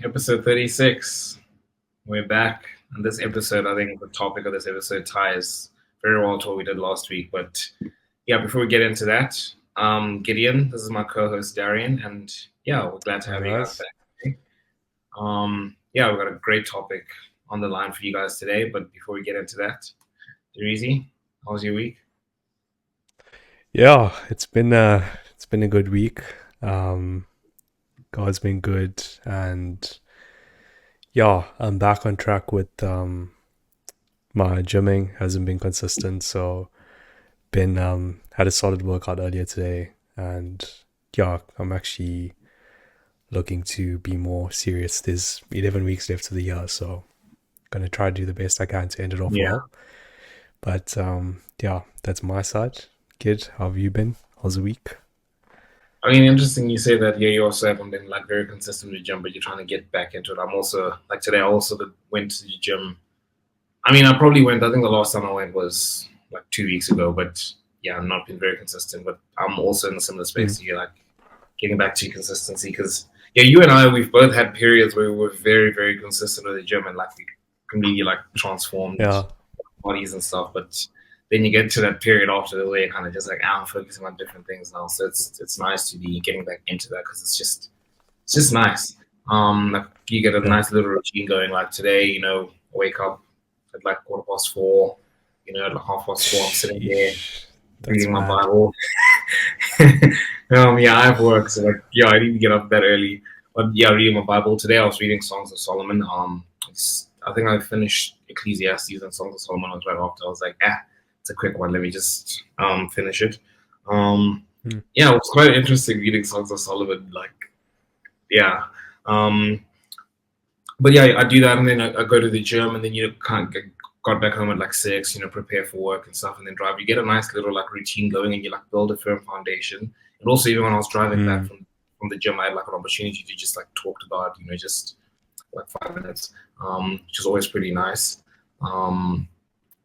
Episode 36. We're back. And this episode, I think the topic of this episode ties very well to what we did last week. But yeah, before we get into that, Gideon, this is my co-host Darian, and yeah, we're glad to Hey have you guys guys. back today. Yeah, we've got a great topic on the line for you guys today. But before we get into that, Derizi, how was your week? Yeah, it's been a good week. Um, God's been good, and yeah, I'm back on track with my gymming. Hasn't been consistent, so been had a solid workout earlier today, and yeah, I'm actually looking to be more serious. There's 11 weeks left of the year, so gonna try to do the best I can to end it off Yeah. well. But yeah, that's my side. Kid, how have you been? How's the week? I mean, interesting you say that. Yeah, you also haven't been like very consistent with the gym, but you're trying to get back into it. I'm also like today. I also went to the gym. I mean, I probably went. I think the last time I went was like 2 weeks ago. But yeah, I've not been very consistent. But I'm also in a similar Mm, space to you, like getting back to consistency. Because yeah, you and I, we've both had periods where we were very, very consistent with the gym and like we completely like transformed yeah. bodies and stuff. But then you get to that period after the where you're kind of just like, I'm focusing on different things now. So it's nice to be getting back into that because it's just nice. Like you get a Yeah. nice little routine going. Like today, wake up at like 4:15. At like 4:30, I'm sitting there Sheesh, that's reading my mad. Bible. Yeah, I have work, so like, yeah, I need to get up that early. But yeah, reading my Bible today, I was reading Songs of Solomon. I think I finished Ecclesiastes and Songs of Solomon. I was right after. I was like, it's a quick one. Let me just finish it. Um, Mm, yeah, it was quite interesting reading Songs of Solomon. Like, yeah. Um, but yeah, I do that, and then I go to the gym, and then can't get got back home at like 6. Prepare for work and stuff, and then drive. You get a nice little like routine going, and you like build a firm foundation. And also, even when I was driving back mm, from the gym, I had like an opportunity to just like talk to God, just like 5 minutes, which is always pretty nice. Um,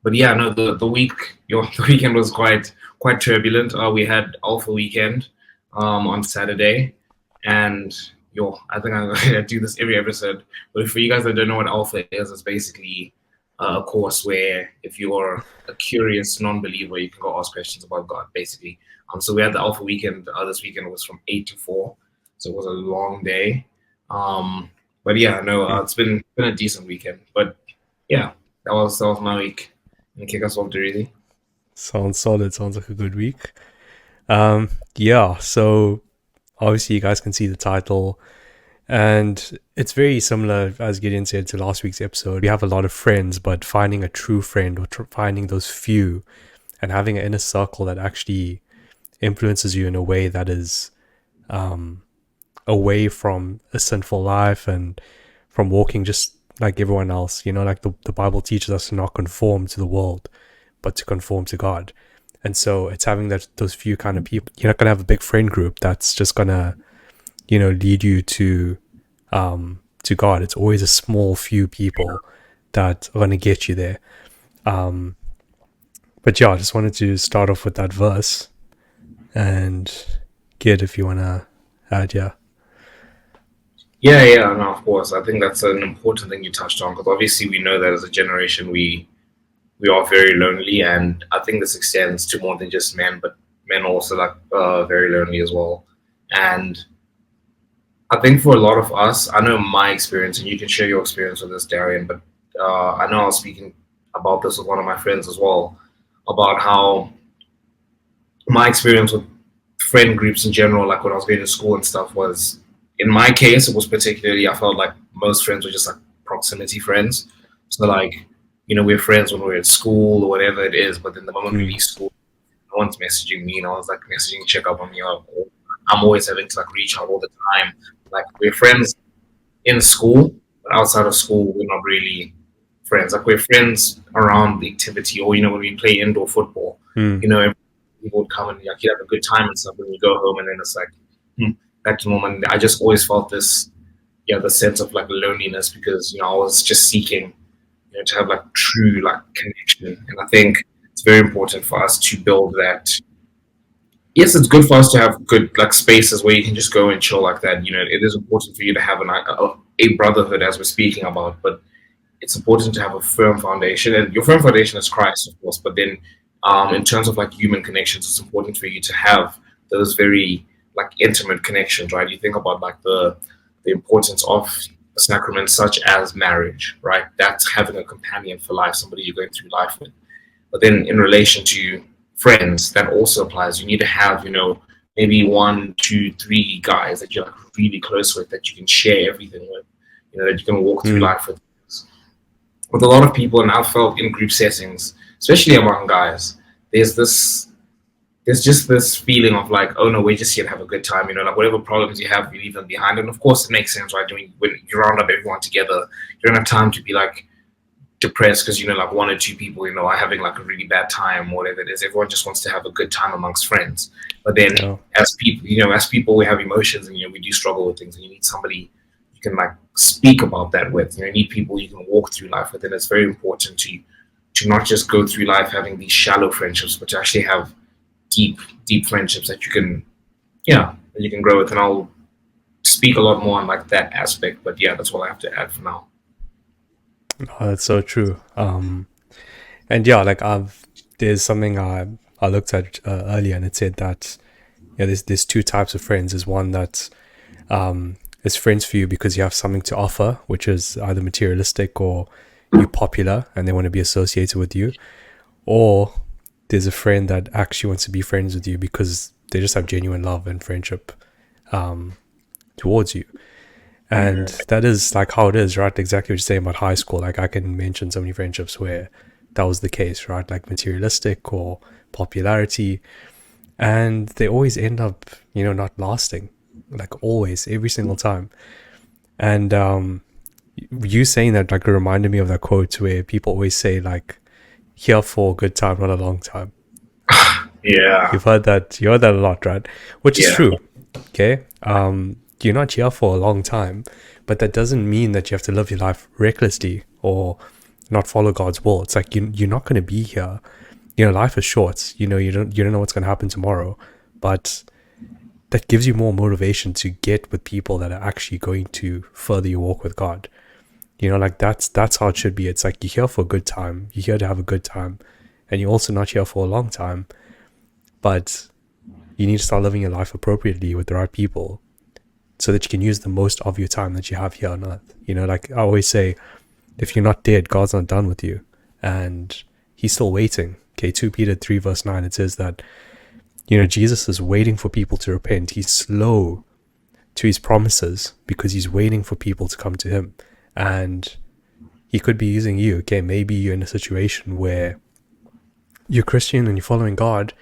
but yeah, no, the week, the weekend was quite turbulent. We had Alpha Weekend on Saturday, and I think I'm gonna do this every episode. But for you guys that don't know what Alpha is, it's basically a course where if you're a curious non-believer, you can go ask questions about God, basically. So we had the Alpha Weekend. This weekend was from 8 to 4, so it was a long day. Um, but yeah, no, mm. it's been a decent weekend. But yeah, that was my week. And kick us off, Derizi. Sounds solid. Sounds like a good week. Yeah. So obviously, you guys can see the title, and it's very similar, as Gideon said, to last week's episode. We have a lot of friends, but finding a true friend or finding those few, and having an inner circle that actually influences you in a way that is um, away from a sinful life and from walking just like everyone else. Like the Bible teaches us to not conform to the world, but to conform to God. And so it's having those few kind of people. You're not gonna have a big friend group that's just gonna, lead you to God. It's always a small few people that are gonna get you there. Um, but yeah, I just wanted to start off with that verse and get if you wanna add, yeah. Yeah, no, of course. I think that's an important thing you touched on because obviously we know that as a generation we are very lonely, and I think this extends to more than just men, but men also like very lonely as well. And I think for a lot of us, I know my experience, and you can share your experience with this, Darian, but I know I was speaking about this with one of my friends as well, about how my experience with friend groups in general, like when I was going to school and stuff, was in my case, it was particularly, I felt like most friends were just like proximity friends. So, like, we're friends when we're at school or whatever it is, but then the moment we Mm, leave school, no one's messaging me, no one's like messaging, check up on me. I'm always having to like reach out all the time. Like, we're friends in school, but outside of school, we're not really friends. Like we're friends around the activity, or when we play indoor football, mm, people would come and like you have a good time and stuff. When you go home, and then it's like back to normal. And I just always felt this, yeah, the sense of like loneliness because I was just seeking, to have like true like connection. And I think it's very important for us to build that. Yes, it's good for us to have good like spaces where you can just go and chill like that. It is important for you to have a brotherhood as we're speaking about, but it's important to have a firm foundation, and your firm foundation is Christ, of course. But then, in terms of like human connections, it's important for you to have those very like intimate connections, right? You think about like the importance of sacraments such as marriage, right? That's having a companion for life, somebody you're going through life with. But then, in relation to friends, that also applies. You need to have, maybe one, two, three guys that you're like really close with, that you can share everything with, that you can walk through Mm. life with a lot of people. And I've felt in group settings, especially among guys, there's this there's just this feeling of like, oh no, we're just here to have a good time, like whatever problems you have, you leave them behind. And of course it makes sense, right? When you round up everyone together, you don't have time to be like depressed because like one or two people are having like a really bad time or whatever it is. Everyone just wants to have a good time amongst friends. But then Yeah. as people we have emotions, and we do struggle with things, and you need somebody you can like speak about that with. You need people you can walk through life with. And it's very important to not just go through life having these shallow friendships, but to actually have deep friendships that you can grow with. And I'll speak a lot more on like that aspect. But yeah, that's all I have to add for now. Oh, that's so true. And yeah, like there's something I looked at earlier, and it said that there's two types of friends. There's one that is friends for you because you have something to offer, which is either materialistic or you're popular and they want to be associated with you, or there's a friend that actually wants to be friends with you because they just have genuine love and friendship towards you. And that is like how it is, right? Exactly what you're saying about high school. Like I can mention so many friendships where that was the case, right? Like materialistic or popularity. And they always end up, not lasting. Like always, every single time. And you saying that like reminded me of that quote where people always say like, here for a good time, not a long time. Yeah. You heard that a lot, right? Which is Yeah. true. Okay. You're not here for a long time, but that doesn't mean that you have to live your life recklessly or not follow God's will. It's like you're not going to be here. Life is short. You don't know what's going to happen tomorrow, but that gives you more motivation to get with people that are actually going to further your walk with God. Like that's how it should be. It's like you're here for a good time. You're here to have a good time, and you're also not here for a long time. But you need to start living your life appropriately with the right people, so that you can use the most of your time that you have here on earth. Like I always say, if you're not dead, God's not done with you, and He's still waiting. Okay, 2 Peter 3 verse 9, it says that Jesus is waiting for people to repent. He's slow to His promises because He's waiting for people to come to Him. And He could be using you. Okay, maybe you're in a situation where you're Christian and you're following God,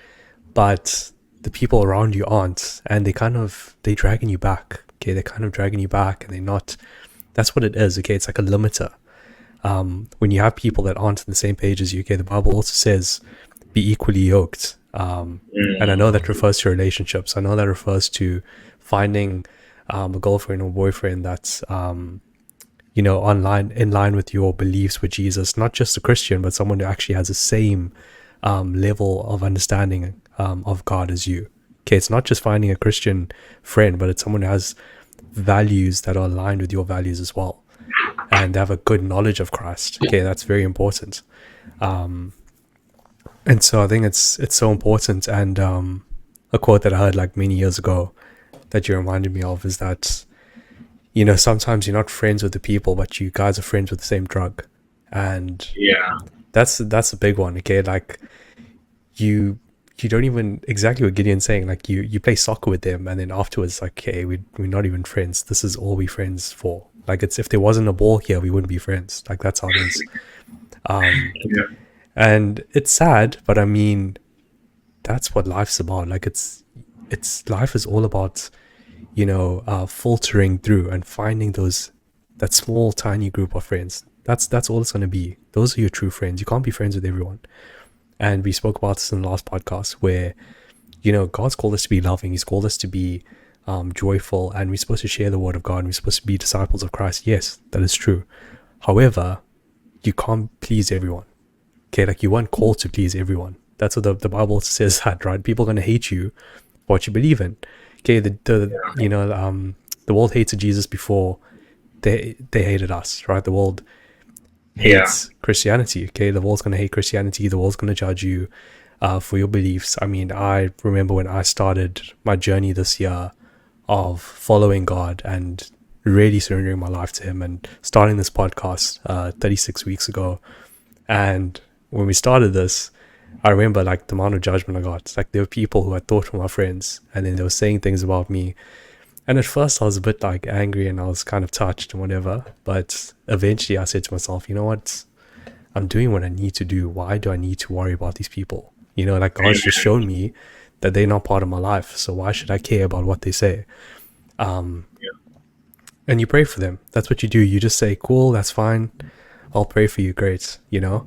but the people around you aren't, and they're dragging you back. Okay, they're kind of dragging you back, and they're not. That's what it is. Okay, it's like a limiter. When you have people that aren't on the same page as you, okay, the Bible also says be equally yoked. And I know that refers to relationships. I know that refers to finding a girlfriend or boyfriend that's in line with your beliefs with Jesus, not just a Christian, but someone who actually has the same level of understanding of God as you. Okay, it's not just finding a Christian friend, but it's someone who has values that are aligned with your values as well, and they have a good knowledge of Christ. Okay, that's very important. And so I think it's so important. And a quote that I heard like many years ago that you reminded me of is that sometimes you're not friends with the people, but you guys are friends with the same drug. And Yeah. that's a big one. Okay, like you don't even, exactly what Gideon's saying, like you play soccer with them, and then afterwards like, okay, we're not even friends. This is all we're friends for. Like, it's, if there wasn't a ball here, we wouldn't be friends. Like, that's how it is. Yeah. And it's sad, but I mean, that's what life's about. Like, it's life is all about filtering through and finding that small tiny group of friends. That's all it's going to be. Those are your true friends. You can't be friends with everyone. And we spoke about this in the last podcast, where God's called us to be loving. He's called us to be joyful, and we're supposed to share the word of God, and we're supposed to be disciples of Christ. Yes, that is true. However, you can't please everyone. Okay, like, you weren't called to please everyone. That's what the Bible says, that, right? People are going to hate you for what you believe in. Okay, the world hated Jesus before they hated us, right? The world Yeah. hates Christianity. Okay, the world's gonna hate Christianity. The world's gonna judge you for your beliefs. I mean, I remember when I started my journey this year of following God and really surrendering my life to Him and starting this podcast 36 weeks ago. And when we started this, I remember like the amount of judgment I got. It's like there were people who I thought were my friends, and then they were saying things about me. And at first, I was a bit like angry and I was kind of touched and whatever. But eventually, I said to myself, you know what? I'm doing what I need to do. Why do I need to worry about these people? You know, like God's just shown me that they're not part of my life. So why should I care about what they say? And you pray for them. That's what you do. You just say, cool, that's fine. I'll pray for you. Great. You know?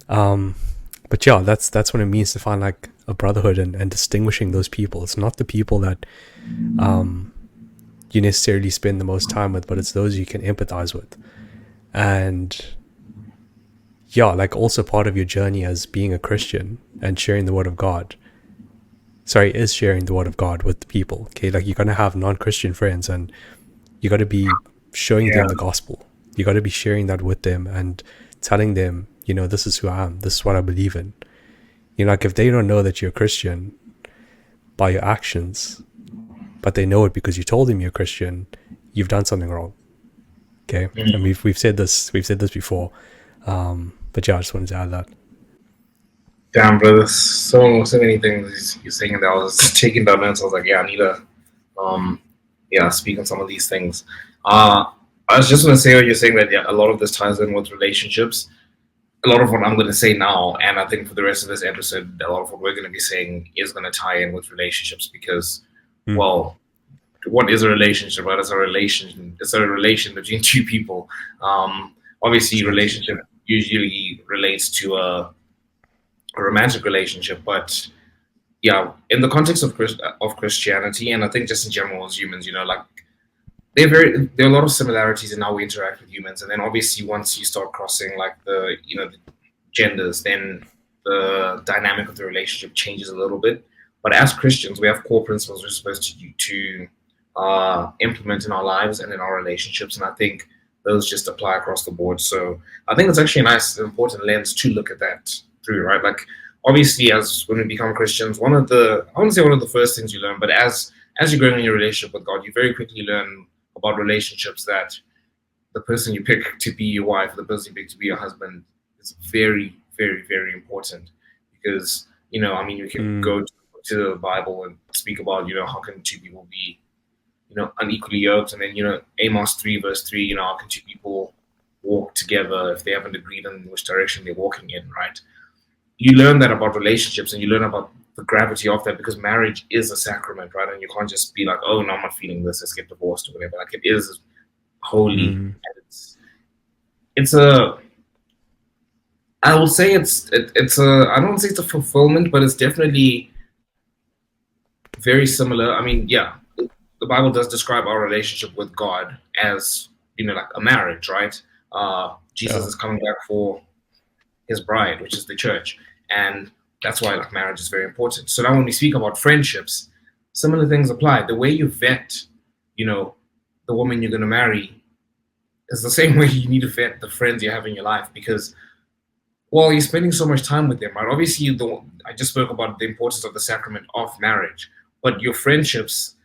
But yeah, that's what it means to find like a brotherhood and distinguishing those people. It's not the people that you necessarily spend the most time with, but it's those you can empathize with. And yeah, like also part of your journey as being a Christian and sharing the word of God. Sorry, is sharing the word of God with the people. Okay, like you're gonna have non-Christian friends, and you got to be showing them Yeah. the gospel. You got to be sharing that with them and telling them, you know, this is who I am. This is what I believe in. You know, like if they don't know that you're a Christian by your actions, but they know it because you told them you're a Christian, you've done something wrong. Okay, and we've said this before. But yeah, I just wanted to add that. Damn, bro, there's so many things you're saying that I was taking down notes. I was like, yeah, I need to um speak on some of these things. I was just gonna say what you're saying that yeah, a lot of this ties in with relationships. A lot of what I'm gonna say now, and I think for the rest of this episode, a lot of what we're gonna be saying is gonna tie in with relationships because, Mm, well, what is a relationship? What is a relation? It's a relation between two people. Obviously, exactly. relationship usually relates to a romantic relationship, but yeah, in the context of Christianity, and I think just in general as humans, you know, like there are a lot of similarities in how we interact with humans, and then obviously once you start crossing like the genders, then the dynamic of the relationship changes a little bit. But as Christians, we have core principles we're supposed to implement in our lives and in our relationships, and I think those just apply across the board. So I think it's actually a nice, important lens to look at that through, right? Like obviously, as when we become Christians, I wouldn't say one of the first things you learn, but as you're growing in your relationship with God, you very quickly learn about relationships that the person you pick to be your wife, the person you pick to be your husband, is very, very, very important. Because I mean, you can Mm, go to the Bible and speak about how can two people be unequally yoked, and then Amos 3 verse 3, how can two people walk together if they haven't agreed on which direction they're walking in, right? You learn that about relationships, and you learn about the gravity of that because marriage is a sacrament, right? And you can't just be like, oh no, I'm not feeling this, let's get divorced or whatever. Like it is holy, mm, and it's a I will say it's a I don't say it's a fulfillment, but it's definitely very similar. I mean, yeah, the Bible does describe our relationship with God as like a marriage, right? Jesus yeah. is coming back for his bride, which is the church, and that's why like marriage is very important. So now when we speak about friendships, similar things apply. The way you vet, you know, the woman you're going to marry is the same way you need to vet the friends you have in your life because well, you're spending so much time with them, right? Obviously, I just spoke about the importance of the sacrament of marriage, but your friendships,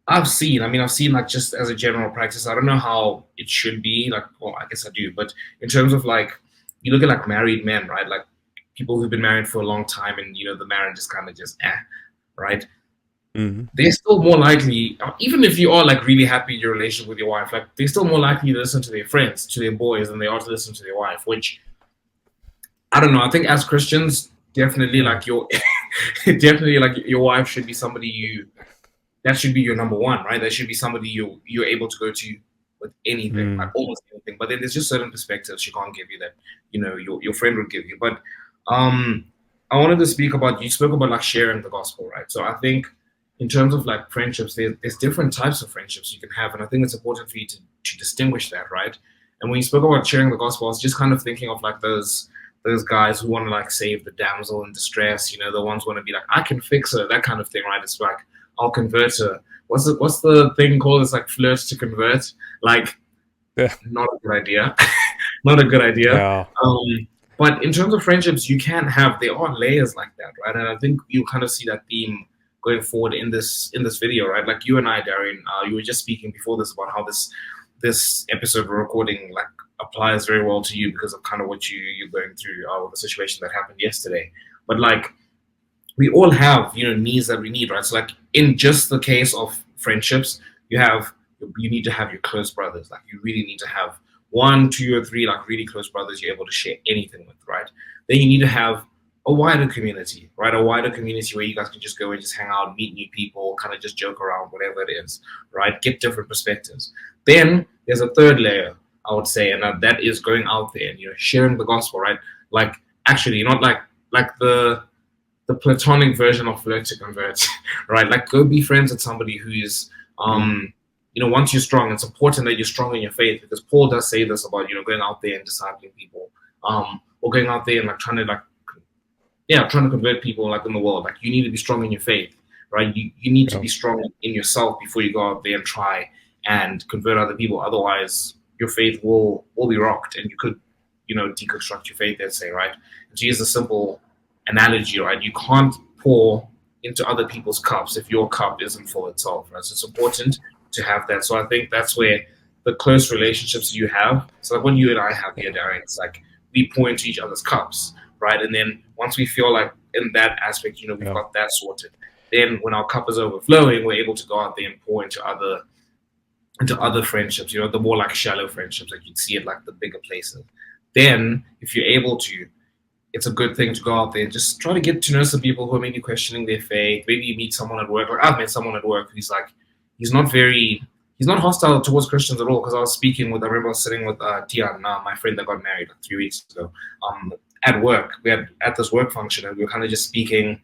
I've seen like just as a general practice, I don't know how it should be, like, well, I guess I do, but in terms of like, you look at like married men, right? Like people who've been married for a long time and, the marriage is kind of just right? Mm, They're still more likely, even if you are like really happy in your relationship with your wife, like they're still more likely to listen to their friends, to their boys, than they are to listen to their wife, which I don't know. I think as Christians, definitely yeah. like your definitely like your wife should be somebody that should be your number one, right? That should be somebody you're able to go to with anything, like Mm, almost anything. But then there's just certain perspectives she can't give you that your friend would give you. But um, I wanted to speak about you spoke about like sharing the gospel, right? So I think in terms of like friendships, there's different types of friendships you can have, and I think it's important for you to distinguish that, right? And when you spoke about sharing the gospel, I was just kind of thinking of like those guys who want to like save the damsel in distress, the ones who want to be like, I can fix her, that kind of thing, right? It's like I'll convert her. What's the thing called? It's like flirt to convert. Like Yeah. Not a good idea. Not a good idea. Yeah. But in terms of friendships, you can have there are layers like that, right? And I think you kind of see that theme going forward in this video, right? Like you and I, Darian, you were just speaking before this about how this episode we're recording like applies very well to you because of kind of what you're going through with the situation that happened yesterday. But like we all have needs that we need, right? So like in just the case of friendships, you need to have your close brothers. Like you really need to have one, two, or three like really close brothers you're able to share anything with, right? Then you need to have a wider community, right? A wider community where you guys can just go and just hang out, meet new people, kind of just joke around, whatever it is, right? Get different perspectives. Then there's a third layer, I would say, and that is going out there and sharing the gospel, right? Like actually, not like the platonic version of flirt to convert, right? Like go be friends with somebody who is, once you're strong, it's important that you're strong in your faith because Paul does say this about, going out there and discipling people, or going out there and like trying to convert people like in the world. Like you need to be strong in your faith, right? You need to be strong in yourself before you go out there and try and convert other people. Otherwise, your faith will be rocked and you could, deconstruct your faith, let's say, right? And to use a simple analogy, right? You can't pour into other people's cups if your cup isn't full itself, right? So it's important to have that. So I think that's where the close relationships you have. So like what you and I have here, Darren, it's like we pour into each other's cups, right? And then once we feel like in that aspect, we've got that sorted. Then when our cup is overflowing, we're able to go out there and pour into other friendships, the more like shallow friendships, like you'd see it like the bigger places. Then if you're able to, it's a good thing to go out there and just try to get to know some people who are maybe questioning their faith. Maybe you meet someone at work, or I've met someone at work who's like, he's not hostile towards Christians at all. Because I remember I was sitting with Tian, my friend that got married like 3 weeks ago, at work. We had at this work function, and we were kind of just speaking.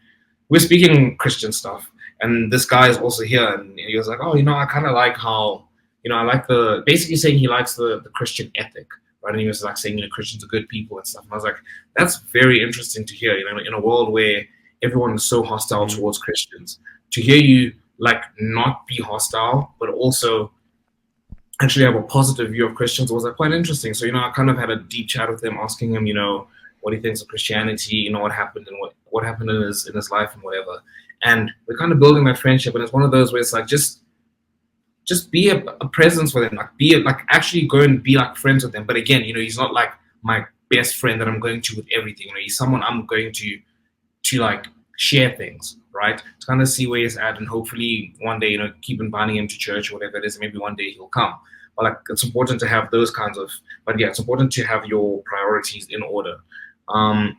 We're speaking Christian stuff, and this guy is also here, and he was like, "Oh, I kind of like how, I like basically saying he likes the Christian ethic." Right? And he was like saying, Christians are good people and stuff. And I was like, that's very interesting to hear, in a world where everyone is so hostile towards Christians, to hear you like not be hostile, but also actually have a positive view of Christians was like quite interesting. So, I kind of had a deep chat with him, asking him, what he thinks of Christianity, what happened and what happened in his life and whatever. And we're kind of building that friendship. And it's one of those where it's like, just be a presence for them, like actually go and be like friends with them. But again, he's not like my best friend that I'm going to with everything. He's someone I'm going to like share things, right? To kind of see where he's at, and hopefully one day, keep inviting him to church or whatever it is. Maybe one day he'll come. But like, it's important to have those kinds of. But yeah, it's important to have your priorities in order.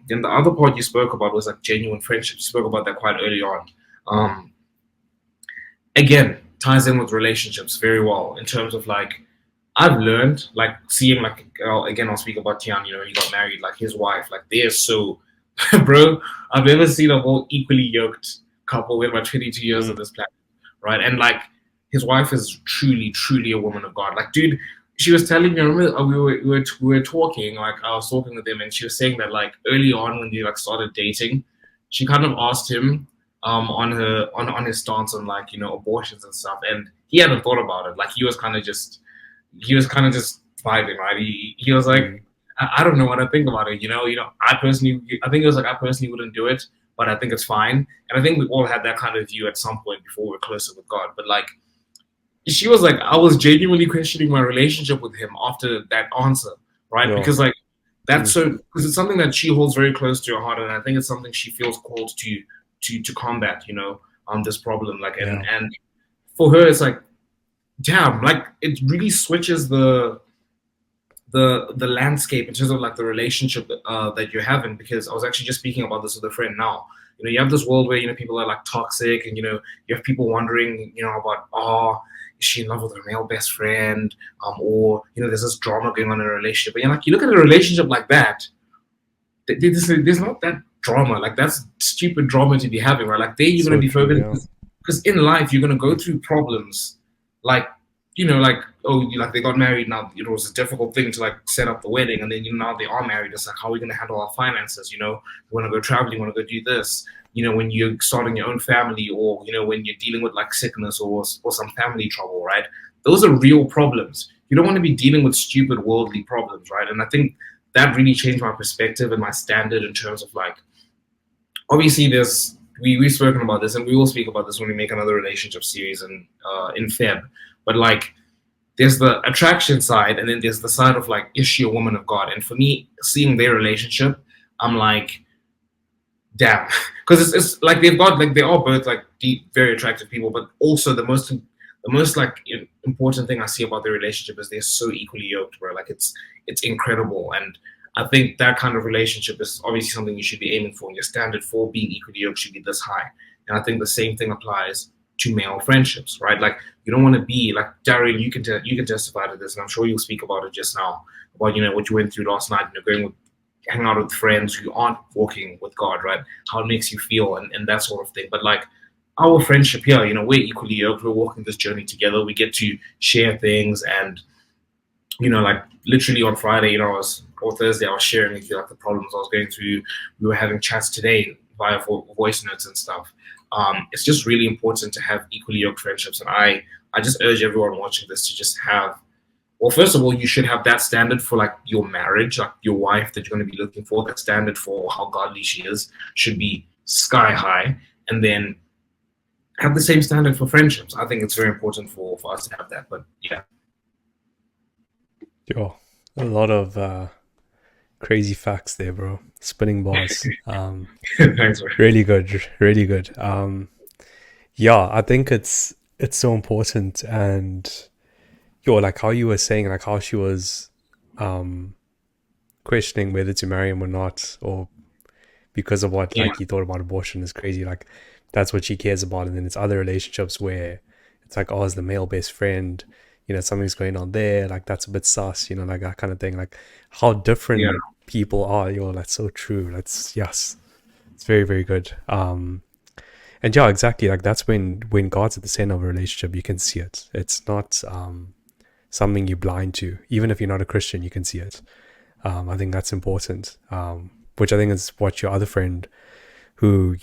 Then the other part you spoke about was like genuine friendship. You spoke about that quite early on. Again, ties in with relationships very well in terms of like I've learned like seeing like again I'll speak about Tian, when he got married, like his wife, like they're so bro, I've never seen a more equally yoked couple in my 22 years of this planet, right? And like his wife is truly a woman of God. Like dude, she was telling me, I remember we were talking, like I was talking with him, and she was saying that like early on when they like started dating, she kind of asked him on his stance on like abortions and stuff, and he hadn't thought about it. Like he was kind of just vibing, right? He was like, I don't know what I think about it. I think it was like I personally wouldn't do it, but I think it's fine. And I think we all had that kind of view at some point before we were closer with God. But like she was like, I was genuinely questioning my relationship with him after that answer, right? Because like that's because it's something that she holds very close to her heart, and I think it's something she feels called to combat, on this problem. Like, and for her, it's like, damn, like it really switches the landscape in terms of like the relationship that you're having. Because I was actually just speaking about this with a friend now. You have this world where people are like toxic, and you have people wondering, about is she in love with her male best friend, or there's this drama going on in a relationship. But like you look at a relationship like that, there's not that drama. Like that's stupid drama to be having, right? Like you're going to be focused, because in life you're going to go through problems, like like they got married. Now it was a difficult thing to like set up the wedding, and then now they are married. It's like, how are we going to handle our finances? You want to go traveling, you want to go do this. When you're starting your own family, or when you're dealing with like sickness or some family trouble, right? Those are real problems. you don't want to be dealing with stupid worldly problems, right? And I think that really changed my perspective and my standard in terms of like, obviously there's we've spoken about this and we will speak about this when we make another relationship series in Feb. But like there's the attraction side and then there's the side of like, is she a woman of God? And for me, seeing their relationship, I'm like, damn. Because it's like they've got like they are both like deep, very attractive people, but also the most like important thing I see about their relationship is they're so equally yoked, bro. Like it's incredible. And I think that kind of relationship is obviously something you should be aiming for. And your standard for being equally yoked should be this high. And I think the same thing applies to male friendships, right? Like you don't want to be like Darian. You can testify to this, and I'm sure you'll speak about it just now about what you went through last night. Going with hang out with friends who aren't walking with God, right? How it makes you feel and that sort of thing. But like our friendship here, we're equally yoked. We're walking this journey together. We get to share things and like literally on Friday, or Thursday, I was sharing with you like the problems I was going through. We were having chats today via voice notes and stuff. It's just really important to have equally yoked friendships, and I just urge everyone watching this to just have. Well, first of all, you should have that standard for like your marriage, like your wife that you're going to be looking for. That standard for how godly she is should be sky high, and then have the same standard for friendships. I think it's very important for us to have that. But yeah. Yo, a lot of crazy facts there, bro. Spinning bars. Thanks, bro. Really good, really good. Yeah, I think it's so important, and like how you were saying, like how she was questioning whether to marry him or not, or because of what like he thought about abortion is crazy. Like that's what she cares about. And then it's other relationships where it's like, oh, as the male best friend, something's going on there, like that's a bit sus, like that kind of thing. Like how different people are. That's so true. Yes, it's very, very good. And yeah, exactly, like that's when God's at the center of a relationship. You can see it. It's not something you're blind to. Even if you're not a Christian, you can see it. I think that's important, which I think is what your other friend who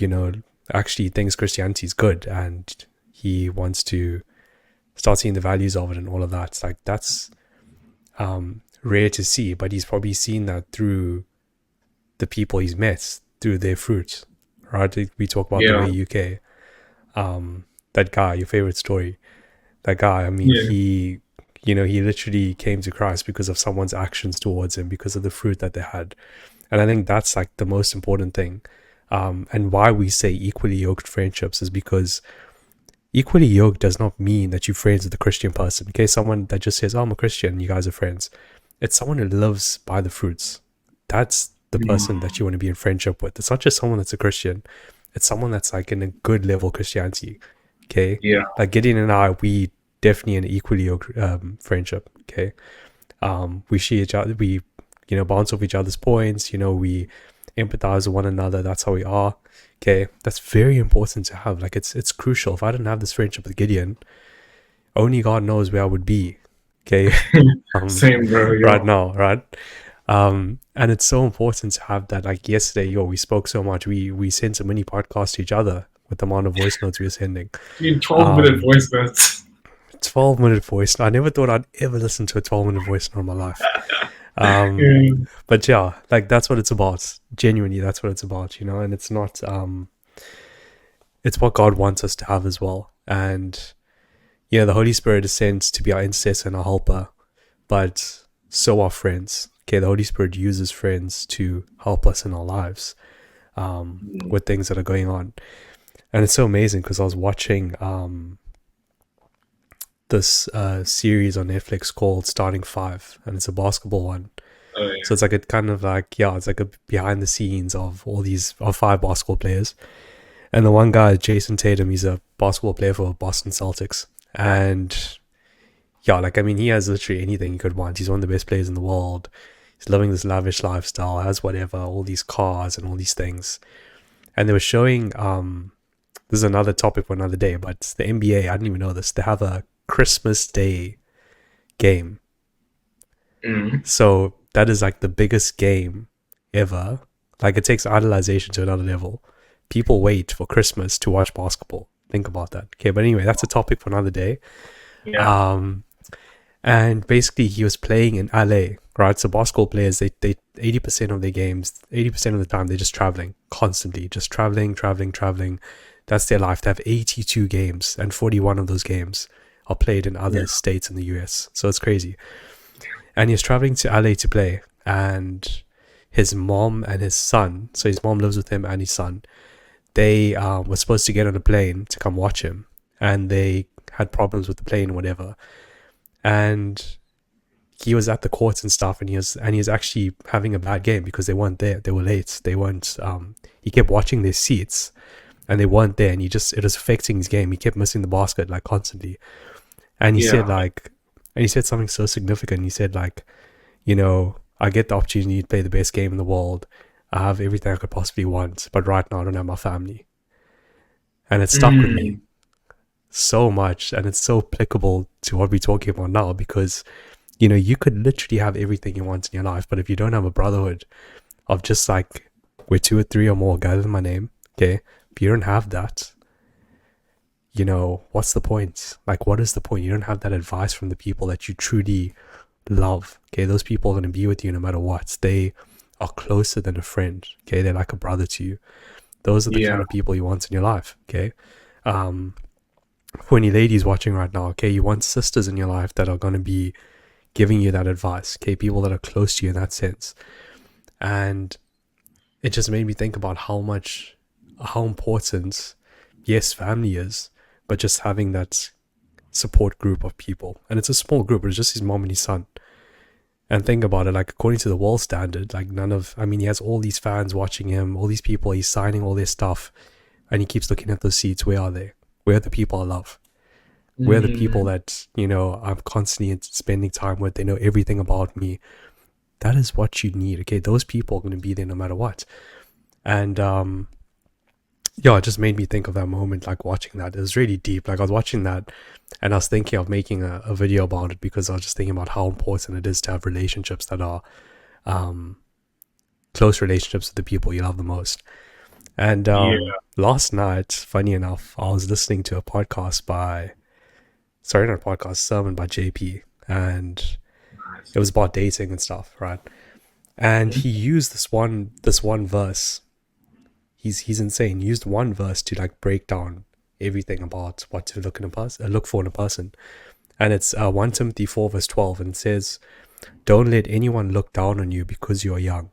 actually thinks Christianity is good and he wants to start seeing the values of it and all of that. It's like that's rare to see, but he's probably seen that through the people he's met, through their fruit, right? We talk about the way UK, that guy, your favorite story, that guy, I mean, he literally came to Christ because of someone's actions towards him, because of the fruit that they had. And I think that's like the most important thing. And why we say equally yoked friendships is because equally yoked does not mean that you're friends with a Christian person. Okay, someone that just says, oh, I'm a Christian, you guys are friends. It's someone who lives by the fruits. That's the person that you want to be in friendship with. It's not just someone that's a Christian. It's someone that's like in a good level Christianity. Okay? Yeah. Like Gideon and I, we definitely an equally yoked friendship. Okay? We share each other, we, bounce off each other's points, we empathize with one another. That's how we are. Okay, that's very important to have. Like it's crucial. If I didn't have this friendship with Gideon, only God knows where I would be. Okay, Same, bro. Right now, right? And it's so important to have that. Like yesterday, we spoke so much. We sent a mini podcast to each other with the amount of voice notes we were sending. 12-minute voice notes. 12-minute voice. I never thought I'd ever listen to a 12-minute voice note in my life. But yeah, like that's what it's about. Genuinely, that's what it's about, and it's not it's what God wants us to have as well. And the Holy Spirit is sent to be our intercessor and our helper, but so are friends. Okay, the Holy Spirit uses friends to help us in our lives with things that are going on. And it's so amazing because I was watching this series on Netflix called Starting Five, and it's a basketball one. Oh, yeah. So it's like a kind of like, it's like a behind the scenes of all these five basketball players. And the one guy, Jason Tatum, he's a basketball player for Boston Celtics. And like, I mean, he has literally anything he could want. He's one of the best players in the world. He's living this lavish lifestyle, has whatever, all these cars and all these things. And they were showing, this is another topic for another day, but the NBA, I didn't even know this, they have a Christmas Day game. So that is like the biggest game ever. Like it takes idolization to another level. People wait for Christmas to watch basketball. Think about that. Okay, but anyway, that's a topic for another day. Yeah. And basically, he was playing in LA, right? So basketball players, they 80% of their games, 80% of the time, they're just traveling constantly, just traveling, traveling, traveling. That's their life. They have 82 games, and 41 of those games are played in Yeah. other states in the US. So it's crazy. And he's traveling to LA to play, and his mom and his son, so his mom lives with him and his son, they were supposed to get on a plane to come watch him, and they had problems with the plane, whatever. And he was at the courts and stuff, and he was actually having a bad game because they weren't there. They were late. They weren't. He kept watching their seats, and they weren't there, and it was affecting his game. He kept missing the basket like constantly, and he said Yeah. like, and he said something so significant. He said like, I get the opportunity to play the best game in the world. I have everything I could possibly want, but right now I don't have my family, and it stuck with me Mm. so much, and it's so applicable to what we're talking about now because you could literally have everything you want in your life, but if you don't have a brotherhood of just like where two or three or more gather in my name, okay, if you don't have that, what's the point? Like, what is the point? You don't have that advice from the people that you truly love, okay? Those people are going to be with you no matter what. They are closer than a friend, okay? They're like a brother to you. Those are the kind Yeah. of people you want in your life, okay? For any ladies watching right now, okay, you want sisters in your life that are going to be giving you that advice, okay, people that are close to you in that sense. And it just made me think about how important, yes, family is, but just having that support group of people. And it's a small group, it's just his mom and his son. And think about it, like according to the world standard, like he has all these fans watching him, all these people, he's signing all this stuff, and he keeps looking at those seats. Where are they? Where are the people I love? Where are the people Mm. that, I'm constantly spending time with? They know everything about me. That is what you need, okay? Those people are going to be there no matter what. And yeah, it just made me think of that moment, like watching that. It was really deep. Like I was watching that and I was thinking of making a video about it because I was just thinking about how important it is to have relationships that are close relationships with the people you love the most. And Yeah. last night, funny enough, I was listening to a podcast not a podcast, sermon by JP, and Nice. it was about dating and stuff, right? And Mhm. he used this one verse. He's insane. He used one verse to like break down everything about what to look for in a person. And it's 1 Timothy 4 verse 12, and it says, "Don't let anyone look down on you because you are young,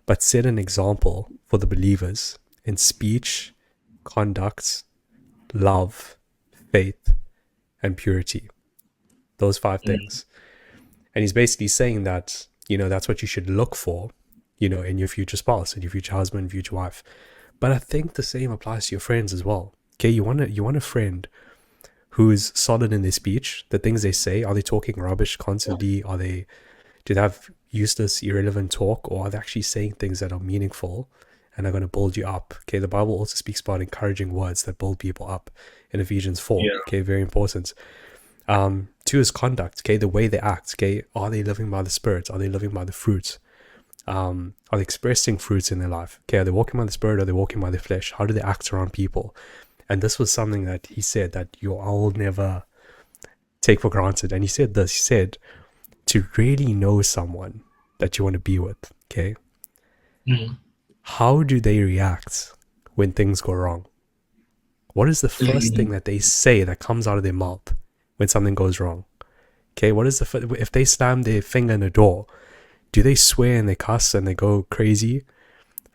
but set an example for the believers in speech, conduct, love, faith, and purity." Those five Mm. things. And he's basically saying that, that's what you should look for, in your future spouse, in your future husband, future wife. But I think the same applies to your friends as well. Okay, you want a friend who is solid in their speech, the things they say. Are they talking rubbish constantly? Do they have useless, irrelevant talk, or are they actually saying things that are meaningful and are going to build you up? Okay, the Bible also speaks about encouraging words that build people up in Ephesians 4. Yeah. Okay, very important. Two is conduct, okay, the way they act, okay, are they living by the Spirit? Are they living by the fruit? Are they expressing fruits in their life? Okay, are they walking by the Spirit? Are they walking by the flesh? How do they act around people? And this was something that he said that I'll never take for granted. And he said this, he said, to really know someone that you want to be with, okay, Mm. how do they react when things go wrong? What is the first thing Mm. that they say that comes out of their mouth when something goes wrong? Okay, what is if they slam their finger in a door, do they swear and they cuss and they go crazy?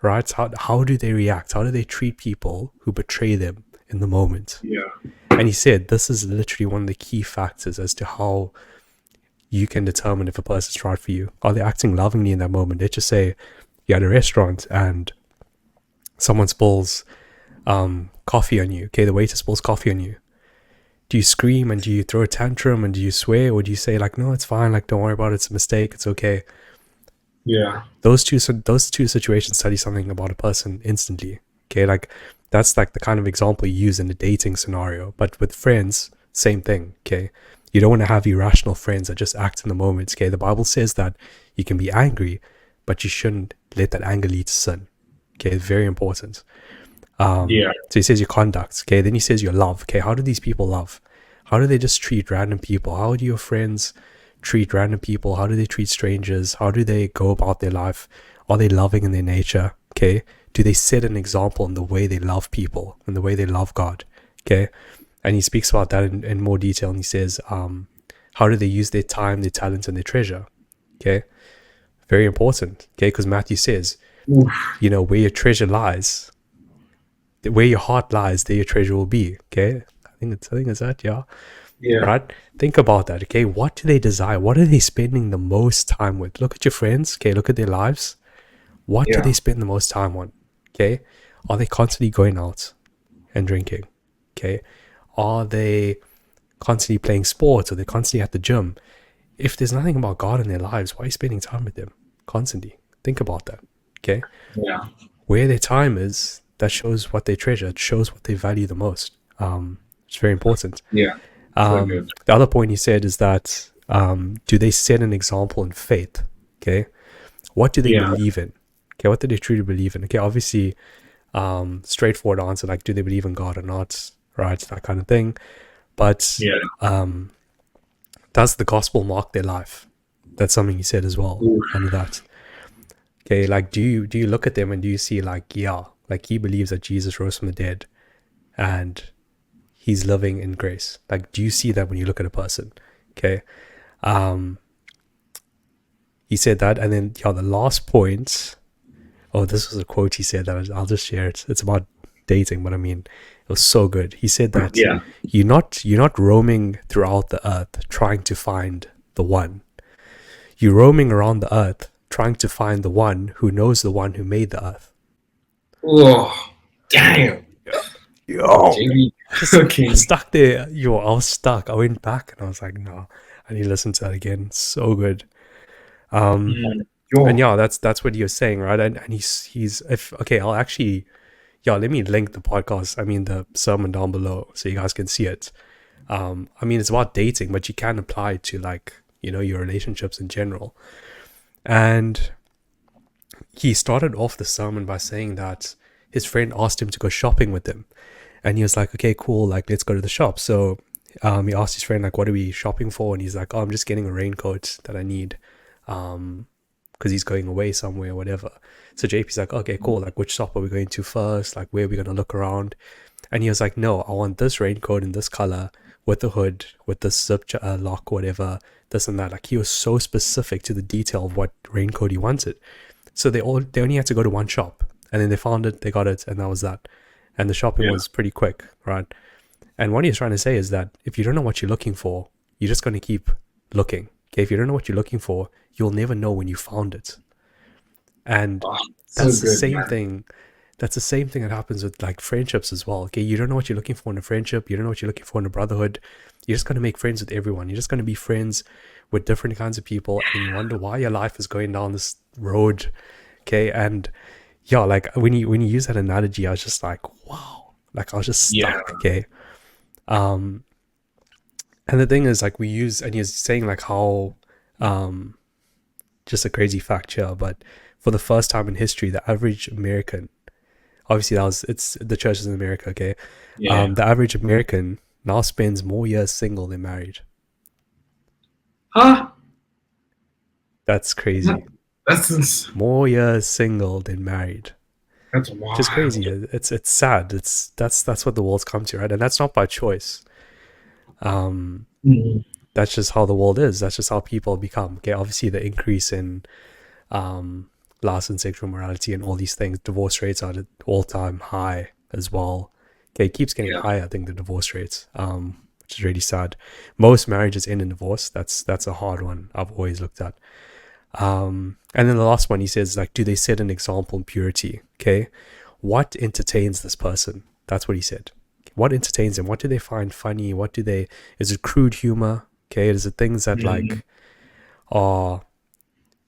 Right? How do they react? How do they treat people who betray them in the moment? Yeah. And he said this is literally one of the key factors as to how you can determine if a person's right for you. Are they acting lovingly in that moment? Let's just say you're at a restaurant and someone spills coffee on you. Okay, the waiter spills coffee on you. Do you scream and do you throw a tantrum and do you swear, or do you say like, no, it's fine, like don't worry about it, it's a mistake, it's okay? Yeah. Those two situations tell you something about a person instantly. Okay, like that's like the kind of example you use in a dating scenario. But with friends, same thing. Okay, you don't want to have irrational friends that just act in the moment. Okay, the Bible says that you can be angry, but you shouldn't let that anger lead to sin. Okay, very important. Yeah. So he says your conduct. Okay, then he says your love. Okay, how do these people love? How do they just treat random people? How do your friends treat random people? How do they treat strangers? How do they go about their life? Are they loving in their nature? Okay. Do they set an example in the way they love people, in the way they love God? Okay. And he speaks about that in more detail. And he says, how do they use their time, their talents, and their treasure? Okay. Very important. Okay. Because Matthew says, Oof. where your treasure lies, where your heart lies, there your treasure will be. Okay. I think it's that. Yeah. Yeah. Right? Think about that. Okay. What do they desire? What are they spending the most time with? Look at your friends. Okay. Look at their lives. What do Yeah. they spend the most time on? Okay. Are they constantly going out and drinking? Okay. Are they constantly playing sports? Or they constantly at the gym? If there's nothing about God in their lives, why are you spending time with them constantly? Think about that. Okay. Yeah. Where their time is, that shows what they treasure. It shows what they value the most. It's very important. Yeah. So good. The other point he said is that do they set an example in faith? Okay. What do they Yeah. believe in? Okay. What do they truly believe in? Okay. Obviously, straightforward answer, like, do they believe in God or not? Right. That kind of thing. But Yeah. does the gospel mark their life? That's something he said as well Oof. under that. Okay. Like, do you look at them and do you see like, yeah, like he believes that Jesus rose from the dead and he's living in grace? Like, do you see that when you look at a person? Okay. He said that. And then, yeah, the last point, oh, this was a quote he said that I'll just share it. It's about dating, but I mean, it was so good. He said that Yeah. you're not roaming throughout the earth trying to find the one. You're roaming around the earth trying to find the one who knows the one who made the earth. Oh, damn. Yo, JB. just Okay. stuck there. I was stuck. I went back and I was like, no, I need to listen to that again. So good. Mm. And Yo. yeah, that's what you're saying, right? And he's if okay, I'll actually, yeah, let me link the podcast. I mean the sermon down below so you guys can see it. I mean it's about dating, but you can apply it to like, your relationships in general. And he started off the sermon by saying that his friend asked him to go shopping with him. And he was like, okay, cool, like let's go to the shop. So he asked his friend, like, what are we shopping for? And he's like, oh, I'm just getting a raincoat that I need. Because he's going away somewhere or whatever. So JP's like, okay, cool. Like, which shop are we going to first? Like, where are we going to look around? And he was like, no, I want this raincoat in this color with the hood, with the zip lock, whatever, this and that. Like, he was so specific to the detail of what raincoat he wanted. So they only had to go to one shop, and then they found it, they got it, and that was that. And the shopping was pretty quick, right? And what he's trying to say is that if you don't know what you're looking for, you're just going to keep looking. Okay, if you don't know what you're looking for, you'll never know when you found it. And that's the same thing. That's the same thing that happens with like friendships as well. Okay, you don't know what you're looking for in a friendship. You don't know what you're looking for in a brotherhood. You're just going to make friends with everyone. You're just going to be friends with different kinds of people, and you wonder why your life is going down this road. Okay, and yeah, like when you use that analogy, I was just like, wow, like I was just stuck. Okay, and the thing is, like and he's saying like how, just a crazy fact here, but for the first time in history, the average American, obviously it's the churches in America, okay, the average American now spends more years single than married. Huh? That's crazy. That's More years single than married. That's wild. Which is crazy. It's sad. That's what the world's come to, right? And that's not by choice. That's just how the world is. That's just how people become. Okay, obviously the increase in lust and sexual morality and all these things, divorce rates are at an all-time high as well. Okay, it keeps getting higher, I think, the divorce rates, which is really sad. Most marriages end in divorce. That's a hard one I've always looked at. And then the last one, he says, like, do they set an example in purity? Okay, what entertains this person? That's what he said. What entertains them? What do they find funny? Is it crude humor? Okay, is it things that like are,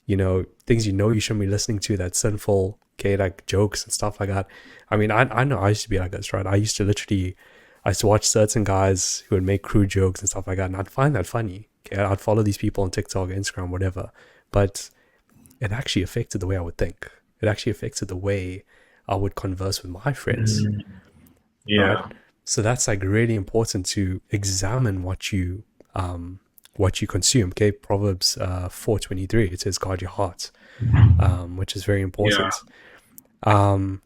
things you shouldn't be listening to, that's sinful? Okay, like jokes and stuff like that. I mean, I know I used to be like this, right? I used to watch certain guys who would make crude jokes and stuff like that, and I'd find that funny. Okay, I'd follow these people on TikTok, Instagram, whatever. But it actually affected the way I would think. It actually affected the way I would converse with my friends. Yeah. Right? So that's like really important to examine what you what you consume. Okay, Proverbs 4:23, it says guard your heart, which is very Yeah. important. Um,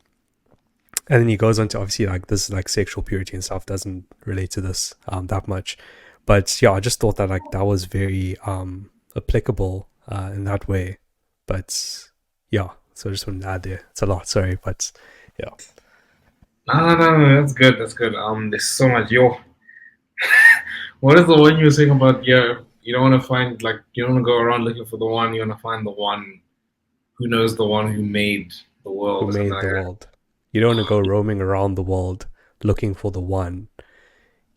and then he goes on to obviously like this like sexual purity and stuff doesn't relate to this that much, but yeah, I just thought that like that was very applicable in that way. But yeah, so I just wanted to add there. It's a lot, sorry, but yeah. No, that's good. That's good. There's so much. Yo, what is the one you were saying about? Yeah, you don't want to find like you don't want to go around looking for the one. You want to find the one who knows the one who made the Who world or something made like the that. world? You don't want to go roaming around the world looking for the one.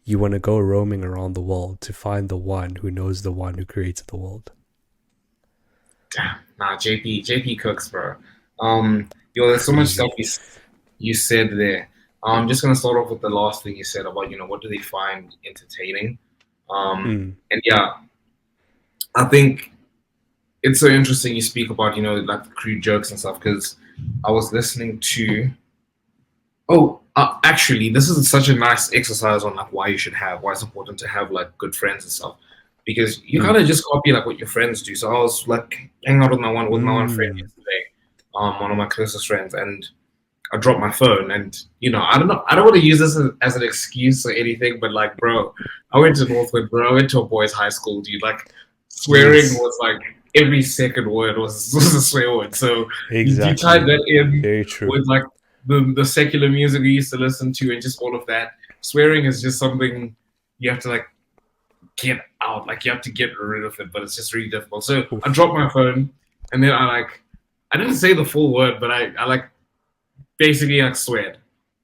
You want to go roaming around the world to find the one who knows the one who created the world. Damn. Nah, JP cooks, bro. Yo, there's so much stuff Crazy. you said there. I'm just gonna start off with the last thing you said about what do they find entertaining. Mm, And yeah, I think it's so interesting you speak about like the crude jokes and stuff because I was listening to. Oh, actually, this is such a nice exercise on like why it's important to have like good friends and stuff, because you kind mm, of just copy like what your friends do. So I was like hanging out with my one friend mm. yesterday, one of my closest friends, and I dropped my phone, and I don't know, I don't want to use this as an excuse or anything, but like, bro, I went to Northwood, bro, I went to a boys' high school, dude. Like, swearing Yes, was like every second word was a swear word. So you tied exactly. that in Very true. with like the secular music we used to listen to and just all of that. Swearing is just something you have to like get out, like you have to get rid of it, but it's just really difficult. So I Oof. dropped my phone, and then I didn't say the full word, but I like basically like sweared.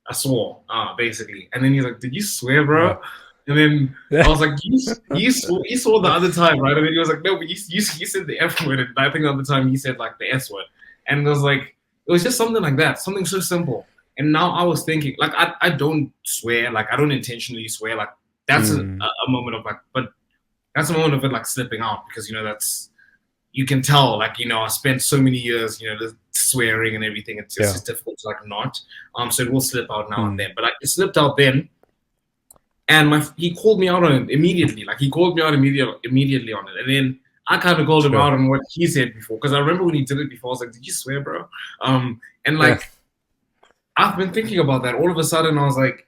I swore, basically. And then he's like, "Did you swear, Yeah. bro?" And then I was like, you swore the other time, right?" And then he was like, "No, but you said the F word." And I think the other time he said like the S word. And it was like, it was just something like that, something so simple. And now I was thinking, like, I don't swear, like, I don't intentionally swear, like, that's Mm, a moment of like, but that's a moment of it like slipping out because that's you can tell, like, I spent so many years, the swearing and everything. It's yeah. just difficult to like not. So it will slip out now and Mm, then. But like it slipped out then, and he called me out on it immediately. Like he called me out immediately on it, and then I kind of called him sure. out on what he said before because I remember when he did it before. I was like, "Did you swear, bro?" And Yeah. like I've been thinking about that. All of a sudden, I was like,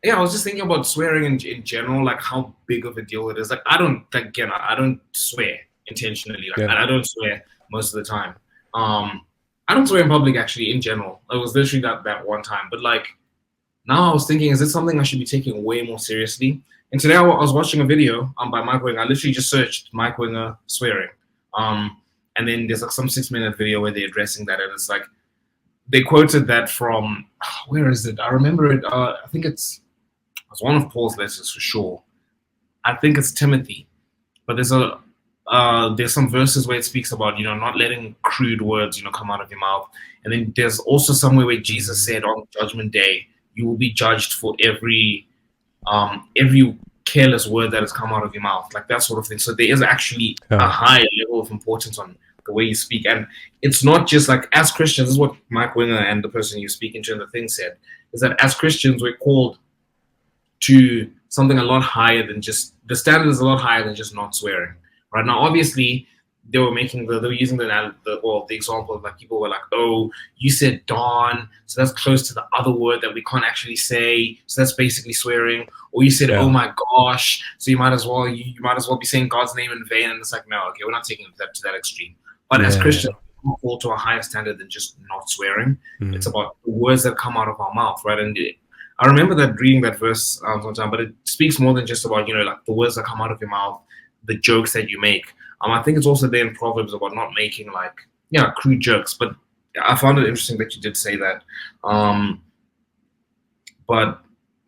yeah, I was just thinking about swearing in general, like how big of a deal it is. Like I don't, like, again, I don't swear intentionally. Like Yeah. I don't swear most of the time. Um, I don't swear in public actually in general. It was literally that one time. But like now I was thinking, is this something I should be taking way more seriously? And today I was watching a video by Mike Winger. I literally just searched Mike Winger swearing. Um, and then there's like some 6 minute video where they're addressing that, and it's like they quoted that from where is it? I remember it. I think it's one of Paul's letters for sure. I think it's Timothy, but there's some verses where it speaks about not letting crude words come out of your mouth, and then there's also somewhere where Jesus Mm, said on Judgment Day you will be judged for every careless word that has come out of your mouth, like that sort of thing. So there is actually a yeah. high level of importance on the way you speak, and it's not just like as Christians. This is what Mike Winger and the person you speak into in the thing said, is that as Christians we're called to something a lot higher than just the standard is a lot higher than just not swearing. Right now, obviously, they were using the example of like people were like, oh, you said Don, so that's close to the other word that we can't actually say, so that's basically swearing. Or you said, oh Yeah. my gosh, so you might as well be saying God's name in vain. And it's like, no, okay, we're not taking that to that extreme. But as Christians, Yeah. we fall to a higher standard than just not swearing. It's Mm, about the words that come out of our mouth, right? And I remember that reading that verse sometime, but it speaks more than just about like the words that come out of your mouth, the jokes that you make. I think it's also there in Proverbs about not making like crude jokes. But I found it interesting that you did say that. But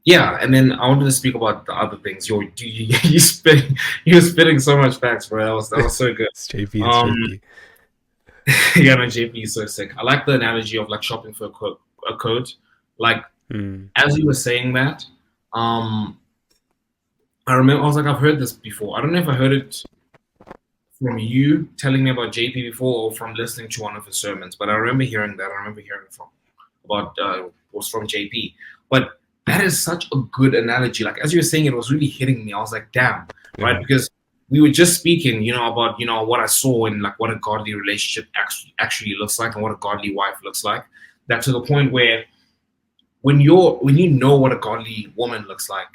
yeah, and then I wanted to speak about the other things. You were spitting so much facts, bro. That was so good. it's JP. It's Um, JP. yeah, no, JP is so sick. I like the analogy of like shopping for a coat. Like Mm, as you were saying that, um, I remember I was like, I've heard this before. I don't know if I heard it from you telling me about JP before or from listening to one of his sermons, but I remember hearing that. I remember hearing it from about was from JP. But that is such a good analogy. Like as you were saying, it was really hitting me. I was like, damn, right? yeah. Because we were just speaking, about what I saw and like what a godly relationship actually looks like and what a godly wife looks like. That to the point where when you know what a godly woman looks like,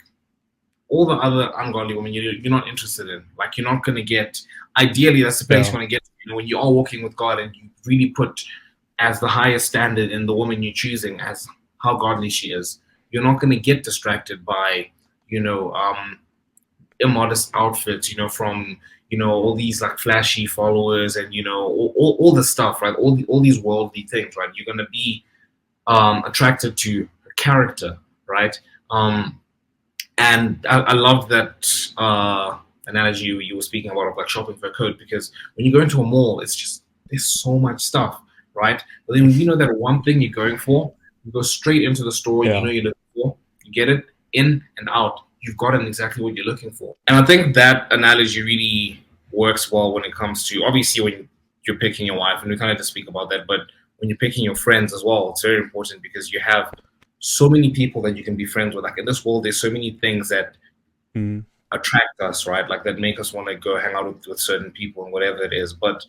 all the other ungodly women you're not interested in. Like you're not gonna get. Ideally, that's the place you Yeah. want to get to. When you are walking with God and you really put as the highest standard in the woman you're choosing as how godly she is, you're not gonna get distracted by you know um immodest outfits, from all these like flashy followers and all the stuff, right? All these worldly things, right? You're gonna be attracted to character, right? And I love that analogy you were speaking about of like shopping for a coat, because when you go into a mall, it's just there's so much stuff, right? But then when you know that one thing you're going for, you go straight into the store, Yeah. you're looking for, you get it in and out. You've gotten exactly what you're looking for. And I think that analogy really works well when it comes to obviously when you're picking your wife, and we kind of just speak about that, but when you're picking your friends as well, it's very important because you have so many people that you can be friends with. Like in this world, there's so many things that Mm. attract us, right? Like that make us want to go hang out with certain people and whatever it is. But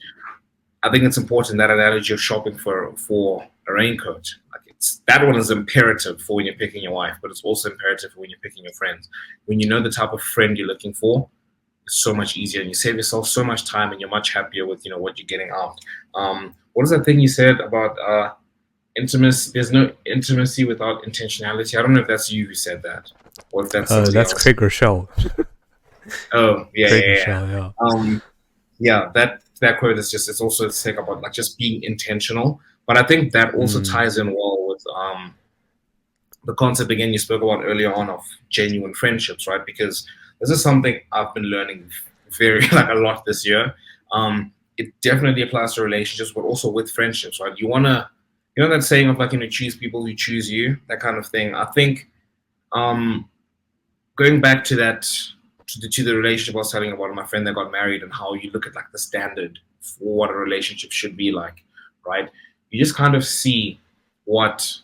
I think it's important that analogy of shopping for a raincoat. Like it's that one is imperative for when you're picking your wife, but it's also imperative for when you're picking your friends. When you know the type of friend you're looking for, it's so much easier, and you save yourself so much time, and you're much happier with what you're getting out. What is that thing you said about intimacy? There's no intimacy without intentionality. I don't know if that's you who said that, or if that's somebody That's else. Craig Rochelle. Oh yeah, Craig yeah, yeah. Rochelle. Yeah. Yeah, that quote is just it's also a take about like just being intentional. But I think that also Mm. ties in well with the concept again you spoke about earlier on of genuine friendships, right? Because this is something I've been learning very like a lot this year. It definitely applies to relationships, but also with friendships, right? That saying of like choose people who choose you, that kind of thing. I think um, going back to that to the relationship I was telling about my friend that got married and how you look at like the standard for what a relationship should be like, right? You just kind of see what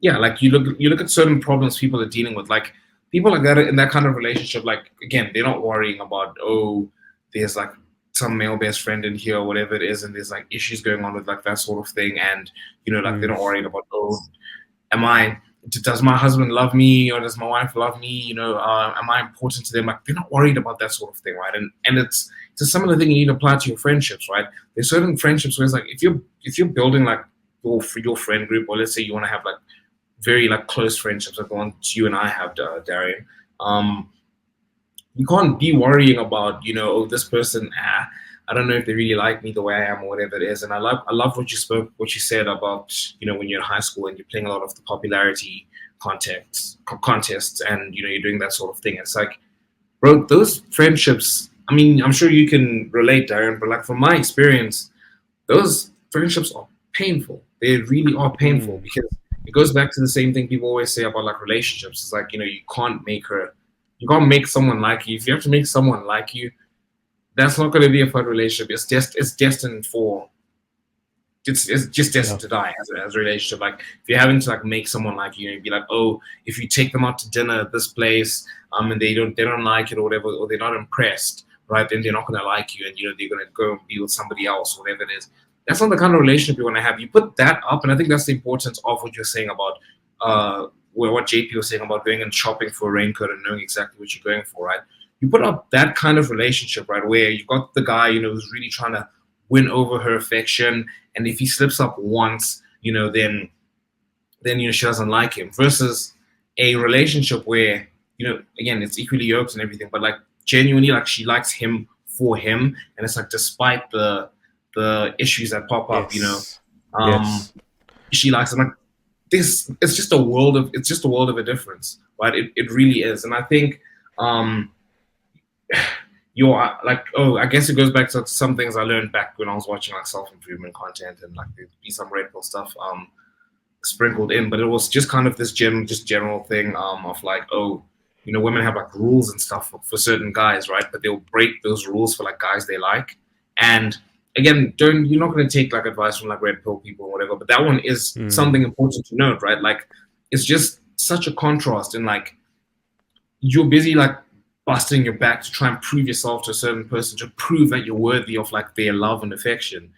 yeah, like you look at certain problems people are dealing with, like people like that in that kind of relationship, like again, they're not worrying about there's like some male best friend in here or whatever it is, and there's like issues going on with like that sort of thing, and like they're Mm. not worried about am I does my husband love me or does my wife love me? Am I important to them? Like they're not worried about that sort of thing, right? And it's a similar thing you need to apply to your friendships, right? There's certain friendships where it's like if you're building like your friend group, or let's say you want to have like very like close friendships like the ones you and I have, Darian. Um, you can't be worrying about this person. I don't know if they really like me the way I am or whatever it is. And I love what you said about when you're in high school and you're playing a lot of the popularity contests, and you're doing that sort of thing. It's like, bro, those friendships. I mean, I'm sure you can relate, Darren, but like from my experience, those friendships are painful. They really are painful Mm. because it goes back to the same thing people always say about like relationships. It's like you can't make someone like you. If you have to make someone like you, that's not going to be a fun relationship. It's destined for it's just Yeah. destined to die as a relationship. Like if you're having to like make someone like you, and be like, oh, if you take them out to dinner at this place, and they don't like it or whatever, or they're not impressed, right? Then they're not gonna like you, and they're gonna go and be with somebody else, whatever it is. That's not the kind of relationship you want to have. You put that up, and I think that's the importance of what you're saying about what JP was saying about going and shopping for a raincoat and knowing exactly what you're going for, right? You put up that kind of relationship, right, where you've got the guy, who's really trying to win over her affection, and if he slips up once, then she doesn't like him. Versus a relationship where again it's equally yoked and everything, but like genuinely like she likes him for him, and it's like despite the issues that pop up, Yes. um, Yes. she likes him. Like this, it's just a world of a difference, right? It really is, and I think um, you're like, oh, I guess it goes back to some things I learned back when I was watching like self improvement content, and like there'd be some Red Pill stuff sprinkled in, but it was just kind of this general thing of like, oh, women have like rules and stuff for certain guys, right? But they'll break those rules for like guys they like. And again, don't you're not going to take like advice from like Red Pill people or whatever, but that one is Mm. something important to note, right? Like it's just such a contrast in like you're busy like busting your back to try and prove yourself to a certain person, to prove that you're worthy of like their love and affection.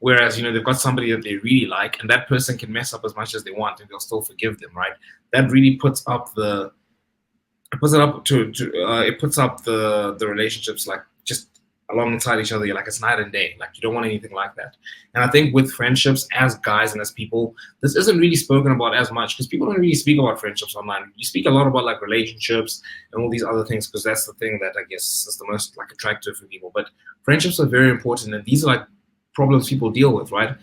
Whereas, they've got somebody that they really like, and that person can mess up as much as they want and they'll still forgive them, right? That really puts up the it puts it up it puts up the relationships like just alongside each other. You're like, it's night and day. Like, you don't want anything like that. And I think with friendships as guys and as people, this isn't really spoken about as much because people don't really speak about friendships online. You speak a lot about like relationships and all these other things because that's the thing that I guess is the most like attractive for people. But friendships are very important, and these are like problems people deal with, right?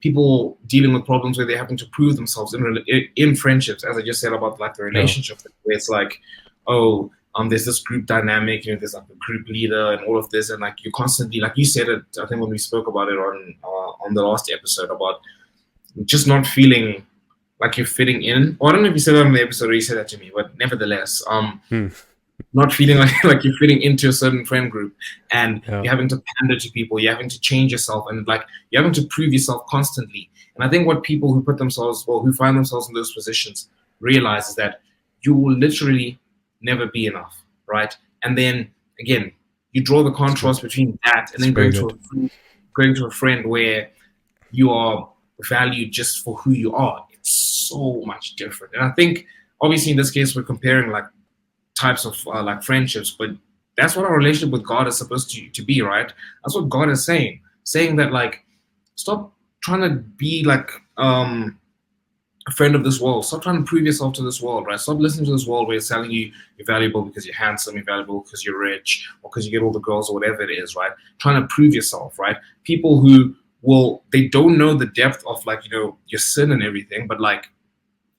People dealing with problems where they're having to prove themselves in friendships, as I just said about like the Yeah. relationship, where it's like, oh, there's this group dynamic, there's like a group leader and all of this, and like you constantly, like you said it, I think when we spoke about it on the last episode about just not feeling like you're fitting in. Or I don't know if you said that on the episode or you said that to me, but nevertheless, Hmm. not feeling like you're fitting into a certain friend group, and Yeah. you're having to pander to people, you're having to change yourself, and like you're having to prove yourself constantly. And I think what people who find themselves in those positions realize is that you will literally never be enough, right? And then again, you draw the It's good. contrast between that and It's then very good. going to a friend where you are valued just for who you are. It's so much different. And I think obviously in this case we're comparing like types of like friendships, but that's what our relationship with God is supposed to be, right? That's what God is saying that like stop trying to be like a friend of this world. Stop trying to prove yourself to this world, right? Stop listening to this world where it's telling you you're valuable because you're handsome, you're valuable because you're rich, or because you get all the girls or whatever it is, right? Trying to prove yourself, right? People who they don't know the depth of like your sin and everything, but like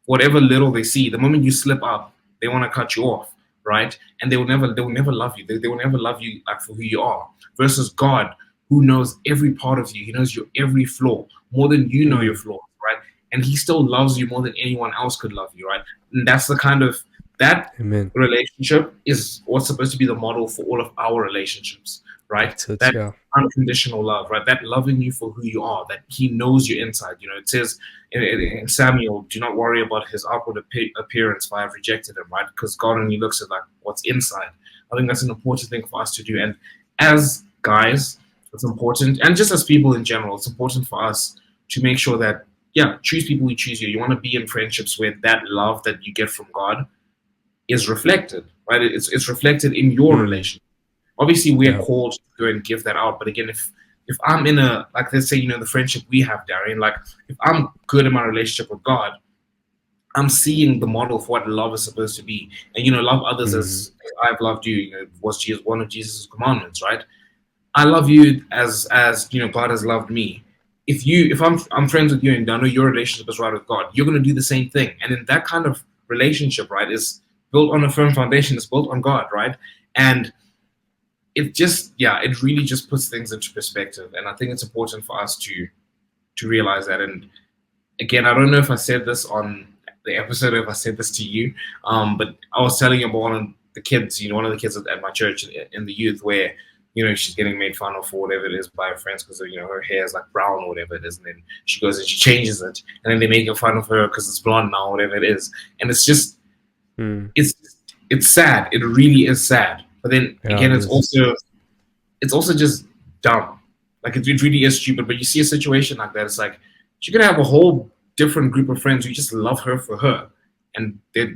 whatever little they see, the moment you slip up, they want to cut you off, right? And they will never love you. They will never love you like for who you are. Versus God, who knows every part of you. He knows your every flaw more than you know your Mm. flaws, right? And He still loves you more than anyone else could love you, right? And that's the kind of that Amen. relationship is what's supposed to be the model for all of our relationships, right? That's it. That Yeah. unconditional love, right? That loving you for who you are, that He knows your inside. It says in Samuel, do not worry about his outward appearance, for I've rejected him, right? Because God only looks at like what's inside. I think that's an important thing for us to do. And as guys, it's important, and just as people in general, it's important for us to make sure that, yeah, choose people who choose you. You want to be in friendships where that love that you get from God is reflected, right? It's reflected in your Mm. relation. Obviously, we are Yeah. called to go and give that out. But again, if I'm in a like, let's say, the friendship we have, Darian, like if I'm good in my relationship with God, I'm seeing the model for what love is supposed to be. And love others Mm. as I've loved you. Was Jesus one of Jesus' commandments, right? I love you as God has loved me. If I'm friends with you and I know your relationship is right with God, you're gonna do the same thing. And in that kind of relationship, right, is built on a firm foundation, it's built on God, right? And it really just puts things into perspective. And I think it's important for us to realize that. And again, I don't know if I said this on the episode or if I said this to you, but I was telling you about one of the kids, one of the kids at my church in the youth, where she's getting made fun of for whatever it is by her friends because her hair is like brown or whatever it is, and then she goes and she changes it, and then they make fun of her because it's blonde now, whatever it is, and it's just Mm. it's it's sad. It really is sad. But then Yeah, again, it it's is. also just dumb. Like it really is stupid. But you see a situation like that, it's like she could have a whole different group of friends who just love her for her, and they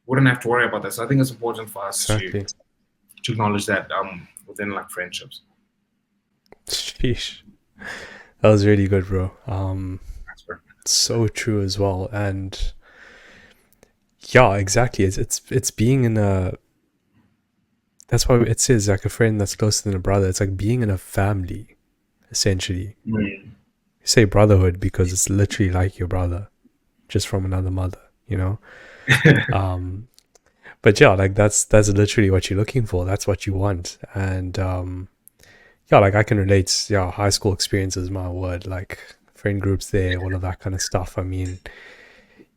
wouldn't have to worry about that. So I think it's important for us Exactly. to acknowledge that within like friendships. Sheesh. That was really good, bro. That's perfect. So true as well. And yeah, exactly. It's being in a. That's why it says like a friend that's closer than a brother. It's like being in a family, essentially. Mm. You say brotherhood because it's literally like your brother, just from another mother. You know. Um, but yeah, like that's literally what you're looking for. That's what you want. And yeah, like I can relate. Yeah, high school experiences, my word. Like friend groups there, all of that kind of stuff. I mean,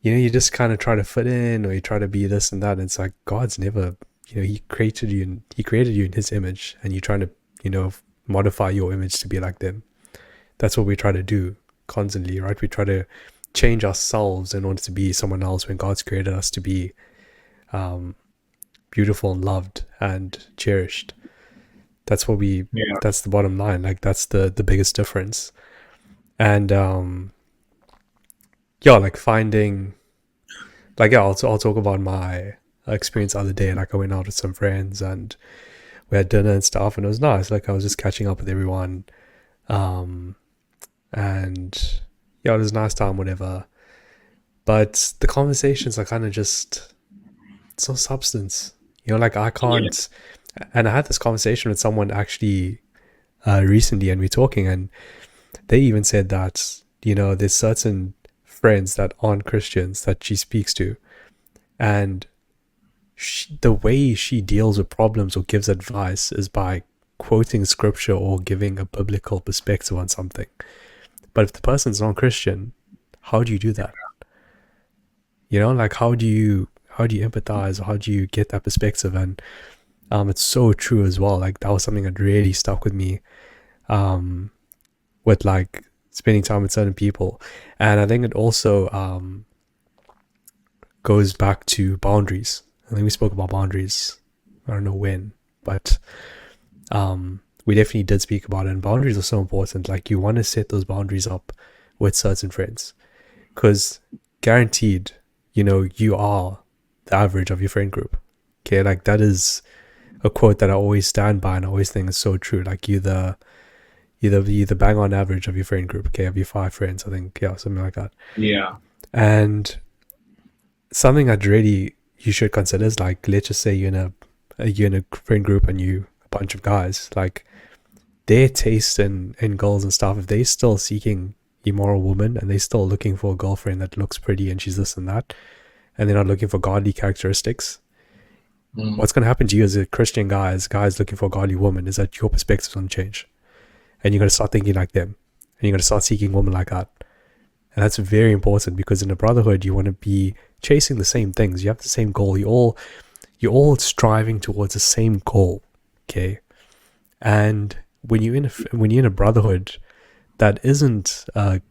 you just kind of try to fit in, or you try to be this and that. And it's like God's never, He created you, and He created you in His image, and you're trying to, modify your image to be like them. That's what we try to do constantly, right? We try to change ourselves in order to be someone else when God's created us to be, beautiful and loved and cherished. That's what we. Yeah. That's the bottom line. Like that's the biggest difference. And yeah, like finding, like yeah, I'll talk about my experience the other day. Like I went out with some friends and we had dinner and stuff, and it was nice. Like I was just catching up with everyone, um, and yeah, it was a nice time, whatever. But the conversations are kind of just it's no substance. You know, like I Yeah. can't. And I had this conversation with someone actually recently, and we're talking, and they even said that there's certain friends that aren't Christians that she speaks to, and the way she deals with problems or gives advice is by quoting scripture or giving a biblical perspective on something. But if the person's non-Christian, how do you do that? Like how do you empathize, or how do you get that perspective? And it's so true as well. Like that was something that really stuck with me, with like spending time with certain people. And I think it also goes back to boundaries. I think we spoke about boundaries. I don't know when, but we definitely did speak about it. And boundaries are so important. Like you want to set those boundaries up with certain friends, because guaranteed, you are the average of your friend group. Okay, like that is a quote that I always stand by and I always think is so true. Like you're the bang on average of your friend group. Okay, of your 5 friends, I think, yeah, something like that. Yeah. And something that really you should consider is, like, let's just say you're in a friend group and you a bunch of guys, like their taste in girls and stuff, if they're still seeking immoral woman and they're still looking for a girlfriend that looks pretty and she's this and that, and they're not looking for godly characteristics, what's going to happen to you as a Christian guy, as guys looking for a godly woman, is that your perspective's going to change. And you're going to start thinking like them. And you're going to start seeking women like that. And that's very important, because in a brotherhood, you want to be chasing the same things. You have the same goal. You're all striving towards the same goal. Okay. And when you're in a brotherhood that isn't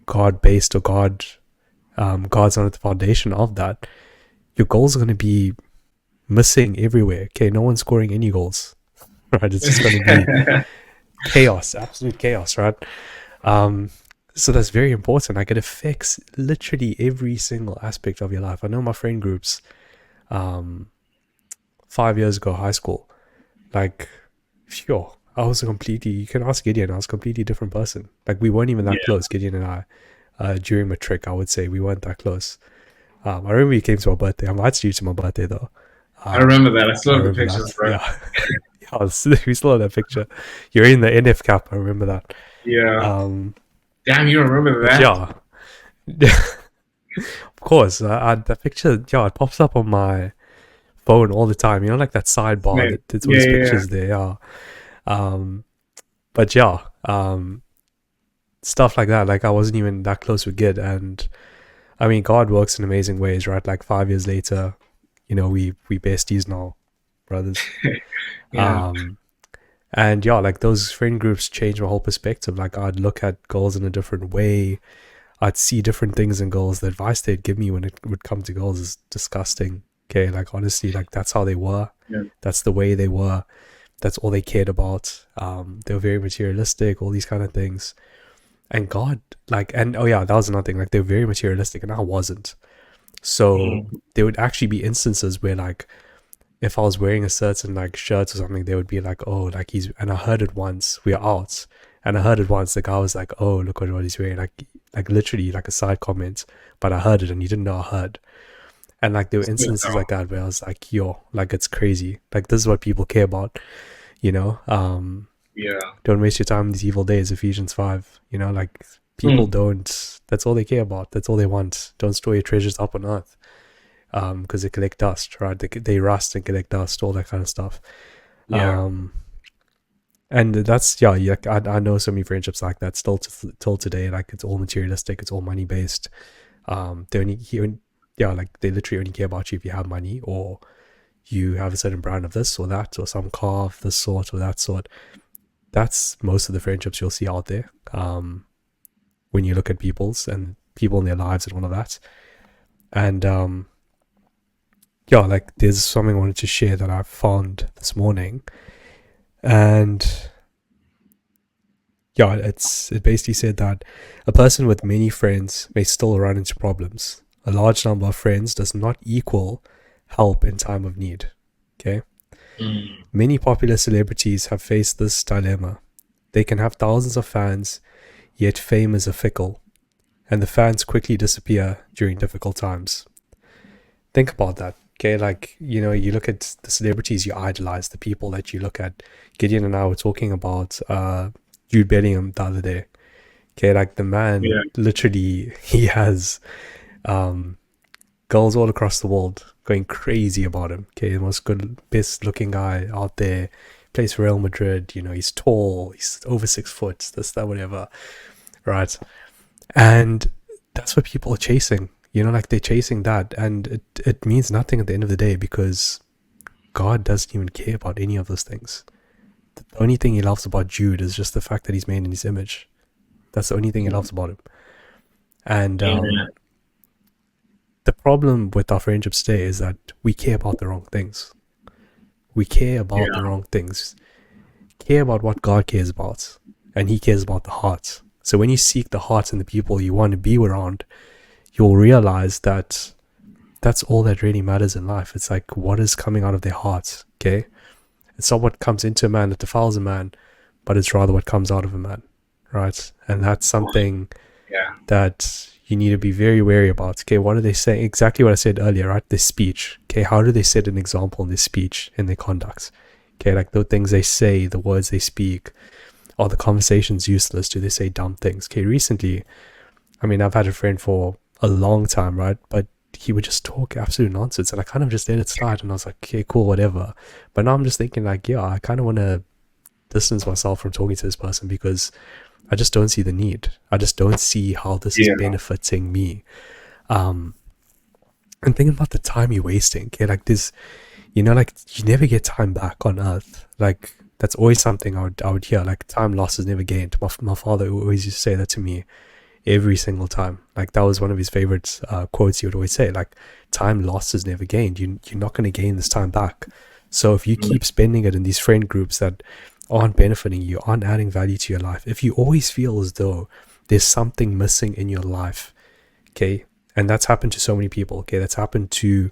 God based, or God's not at the foundation of that, your goals are going to be missing everywhere. Okay. No one's scoring any goals. Right. It's just going to be chaos, absolute chaos, right? So that's very important. Like it affects literally every single aspect of your life. I know my friend groups 5 years ago, high school, like, sure, I was you can ask Gideon, I was a completely different person. Like we weren't even that close, Gideon and I. During matric, I would say we weren't that close. I remember you came to my birthday. I invited you to my birthday though. I remember that. I still I have the remember pictures, that. bro. Yeah. We still have that picture. You're in the NF cap. I remember that. Yeah. Damn, you remember that? Yeah. Of course. That picture, yeah, it pops up on my phone all the time. Like that sidebar. Mate. There's always Yeah. pictures there. Yeah. But yeah. Stuff like that. Like I wasn't even that close with Gid, and I mean, God works in amazing ways, right? Like 5 years later, we besties now, brothers. Yeah. And yeah, like those friend groups changed my whole perspective. Like I'd look at girls in a different way. I'd see different things in girls. The advice they'd give me when it would come to girls is disgusting. Okay, like honestly, like that's how they were. Yeah. That's the way they were. That's all they cared about. They were very materialistic, all these kind of things. And God, like, and oh yeah, that was another thing. Like they were very materialistic, and I wasn't. So there would actually be instances where, like, if I was wearing a certain like shirt or something, they would be like, oh, like and I heard it once, we were out, and I heard it once, the guy was like, oh, look what he's wearing, like literally like a side comment, but I heard it and he didn't know I heard. And like there were instances like that where I was like, yo, like it's crazy, like this is what people care about, Yeah. don't waste your time in these evil days, Ephesians 5, like people don't, that's all they care about, that's all they want. Don't store your treasures up on earth, because they collect dust, right? They rust and collect dust, all that kind of stuff. Yeah. And that's, yeah, I know so many friendships like that still till today. Like it's all materialistic, it's all money based. They literally only care about you if you have money, or you have a certain brand of this or that, or some car of this sort or that sort. That's most of the friendships you'll see out there. When you look at people in their lives and all of that. And yeah, like there's something I wanted to share that I found this morning, and yeah, it basically said that a person with many friends may still run into problems. A large number of friends does not equal help in time of need. Okay, Mm. many popular celebrities have faced this dilemma. They can have thousands of fans, yet fame is a fickle, and the fans quickly disappear during difficult times. Think about that. Okay, like you look at the celebrities you idolize, the people that you look at. Gideon and I were talking about Jude Bellingham the other day. Okay, like the man Yeah, literally he has um girls all across the world going crazy about him. Okay, the most good best looking guy out there. Plays for Real Madrid, he's tall, he's over 6 foot, this, that, whatever. Right. And that's what people are chasing. Like they're chasing that, and it means nothing at the end of the day because God doesn't even care about any of those things. The only thing he loves about Jude is just the fact that he's made in his image. That's the only thing he loves about him. And amen. the problem with our friendships today is that we care about the wrong things. We care about the Yeah, wrong things. Care about what God cares about, and He cares about the heart. So when you seek the heart and the people you want to be around, you'll realize that that's all that really matters in life. It's like what is coming out of their hearts. Okay, it's not what comes into a man that defiles a man, but it's rather what comes out of a man, right? And that's something yeah, that you need to be very wary about. Okay, what are they saying? Exactly what I said earlier, right? Their speech. Okay, how do they set an example in their speech, in their conduct? Okay, like the things they say, the words they speak, are the conversations useless? Do they say dumb things? Okay, recently, I mean, I've had a friend for a long time, right? But he would just talk absolute nonsense, and I kind of just let it slide, and I was like, okay, cool, whatever. But now I'm just thinking, like, yeah, I kind of want to distance myself from talking to this person because I just don't see the need. I just don't see how this is yeah, benefiting me. Um, and thinking about the time you're wasting, okay, like this, like you never get time back on Earth. Like that's always something I would hear. Like time lost is never gained. My father always used to say that to me every single time. Like that was one of his favorite quotes. He would always say, like, time lost is never gained. You're not going to gain this time back. So if you keep spending it in these friend groups that aren't benefiting you, aren't adding value to your life, if you always feel as though there's something missing in your life, okay, and that's happened to so many people. Okay, that's happened to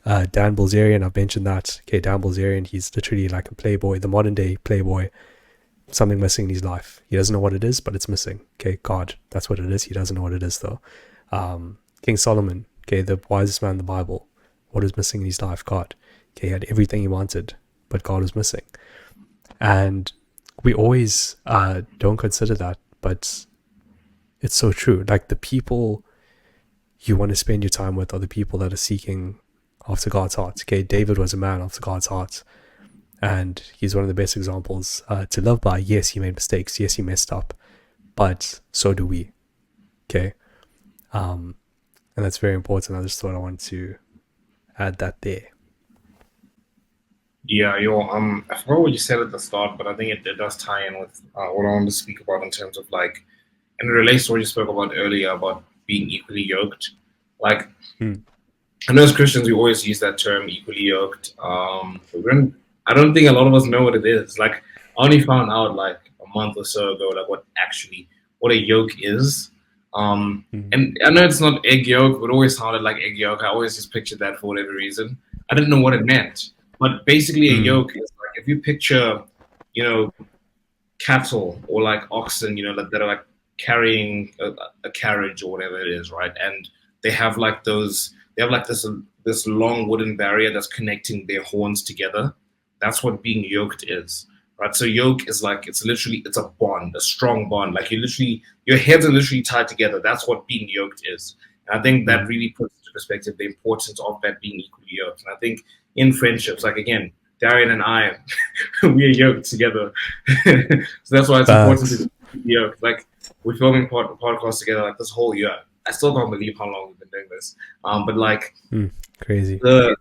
Dan Bilzerian. I've mentioned that. Okay, Dan Bilzerian, he's literally like a playboy, the modern day playboy. Something missing in his life. He doesn't know what it is, but it's missing. Okay, God, that's what it is. He doesn't know what it is though. King Solomon, okay, the wisest man in the Bible. What is missing in his life? God. Okay, he had everything he wanted, but God was missing. And we always don't consider that, but it's so true. Like the people you want to spend your time with are the people that are seeking after God's heart. Okay, David was a man after God's heart, and he's one of the best examples to live by. Yes, he made mistakes. Yes, he messed up, but so do we. Okay, and that's very important. I just thought I wanted to add that there. yeah. I forgot what you said at the start, but I think it does tie in with what I wanted to speak about in terms of like, and it relates to what you spoke about earlier about being equally yoked. Like, Hmm. I know as Christians we always use that term equally yoked. But I don't think a lot of us know what it is. Like, I only found out like a month or so ago, like what a yoke is. Hmm. And I know it's not egg yolk, but it always sounded like egg yolk. I always just pictured that for whatever reason. I didn't know what it meant. But basically, a Hmm. yoke is like if you picture, you know, cattle or like oxen, that are like carrying a carriage or whatever it is, right? And they have like this long wooden barrier that's connecting their horns together. That's what being yoked is, right? So yoke is like it's a bond, a strong bond. Like your heads are literally tied together. That's what being yoked is. And I think that Hmm. really puts into perspective the importance of that being equally yoked. And I think in friendships, like again, Darian and I, we are yoked together. So that's why it's important to Facts. be yoked. Like we're filming podcasts together like this whole year. I still can't believe how long we've been doing this. But like Hmm. Crazy. the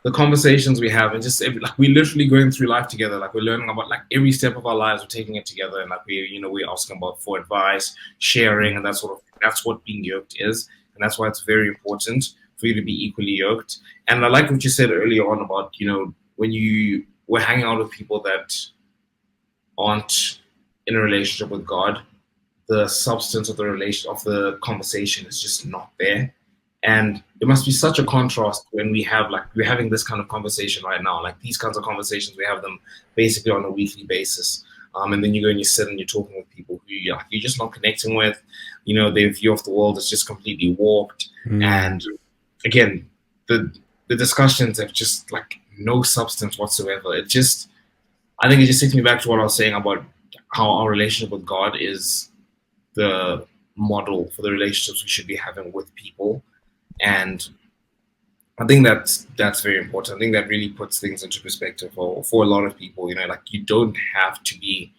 the conversations we have and just like we're literally going through life together. Like we're learning about like every step of our lives. We're taking it together, and like we're asking about for advice, sharing, Hmm. and that sort of thing. That's what being yoked is, and that's why it's very important. for you to be equally yoked. And I like what you said earlier on about, when you were hanging out with people that aren't in a relationship with God, the substance of the relation of the conversation is just not there. And it must be such a contrast when we're having this kind of conversation right now. Like these kinds of conversations, we have them basically on a weekly basis. And then you go and you sit and you're talking with people who you're just not connecting with. Their view of the world is just completely warped. And again, the discussions have just like no substance whatsoever. I think it just takes me back to what I was saying about how our relationship with God is the model for the relationships we should be having with people. And I think that's very important. I think that really puts things into perspective for a lot of people. Like you don't have to be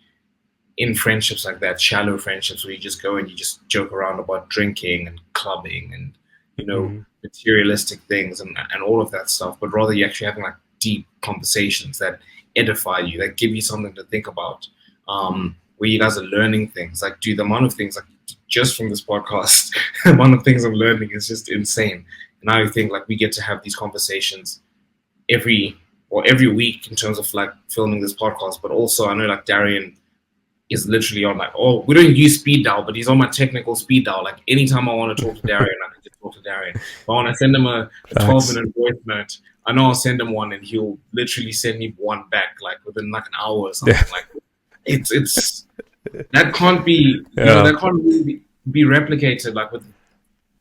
in friendships like that, shallow friendships where you just go and you just joke around about drinking and clubbing and materialistic things and all of that stuff, but rather you're actually having like deep conversations that edify you, that give you something to think about, where you guys are learning things. Like, dude, the amount of things, like, just from this podcast, the amount of things I'm learning is just insane. And I think like we get to have these conversations every week in terms of like filming this podcast, but also I know like Darian is literally on like, oh, we don't use speed dial, but he's on my technical speed dial. Like anytime I want to talk to Darian, I can just talk to Darian. If I want to send him a 12-minute voice note, I know I'll send him one and he'll literally send me one back like within like an hour or something. Like it's that can't be that can't really be replicated. Like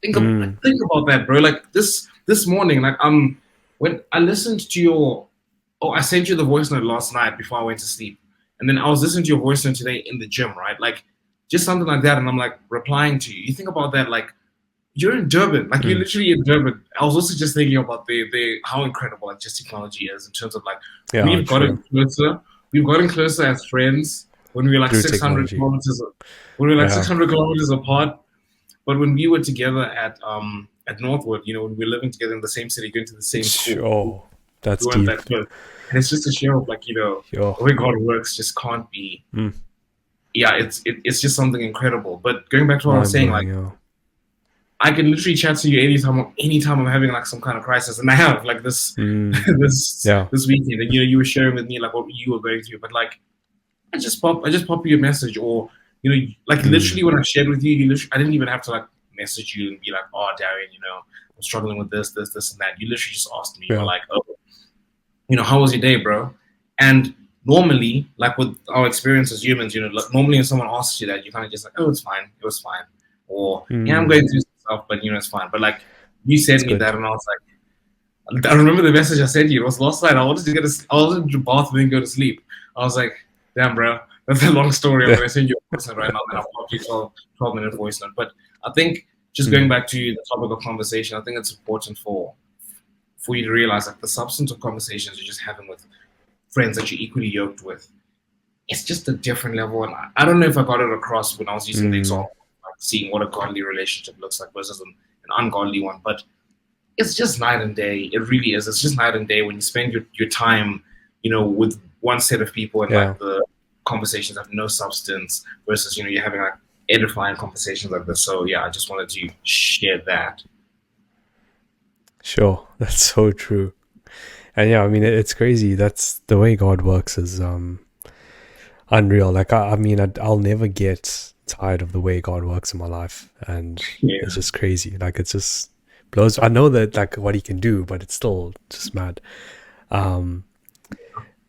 think about that, bro. Like this morning, like when I listened to I sent you the voice note last night before I went to sleep. And then I was listening to your voice note today in the gym, right? Like just something like that. And I'm like replying to you. You think about that, like you're in Durban, like you're literally in Durban. I was also just thinking about the how incredible like just technology is in terms of like we've gotten closer as friends when we were like 600 kilometers. When we were like 600 kilometers apart. But when we were together at Northwood, when we were living together in the same city, going to the same school. That's deep. And it's just a show of like, the way God works just can't be. It's just something incredible. But going back to what I was saying, like I can literally chat to you anytime I'm having like some kind of crisis, and I have like this this weekend, and you were sharing with me like what you were going through. But like I just pop you a message, or like literally when I shared with you, I didn't even have to like message you and be like, oh Darian, I'm struggling with this and that. You literally just asked me, you were like, oh, how was your day, bro? And normally, like with our experience as humans, like normally when someone asks you that, you kind of just like, oh, it's fine, it was fine, or yeah, I'm going through stuff, but it's fine. But like you sent me that, and I was like, I remember the message I sent you. It was last night. I wanted to bath and then go to sleep. I was like, damn, bro, that's a long story. I'm going to send you a voice note right now, and I'll pop you 12-minute voice note. But I think just going back to the topic of conversation, I think it's important for you to realize like the substance of conversations you're just having with friends that you're equally yoked with. It's just a different level, and I don't know if I got it across when I was using the example, like seeing what a godly relationship looks like versus an ungodly one. But it's just night and day. It really is. It's just night and day when you spend your time, with one set of people and like the conversations have no substance versus you're having like edifying conversations like this. So yeah, I just wanted to share that. Sure, that's so true. And yeah, I mean, it's crazy. That's the way God works is unreal. Like I'll never get tired of the way God works in my life, and it's just crazy. Like it just blows. I know that like what He can do, but it's still just mad.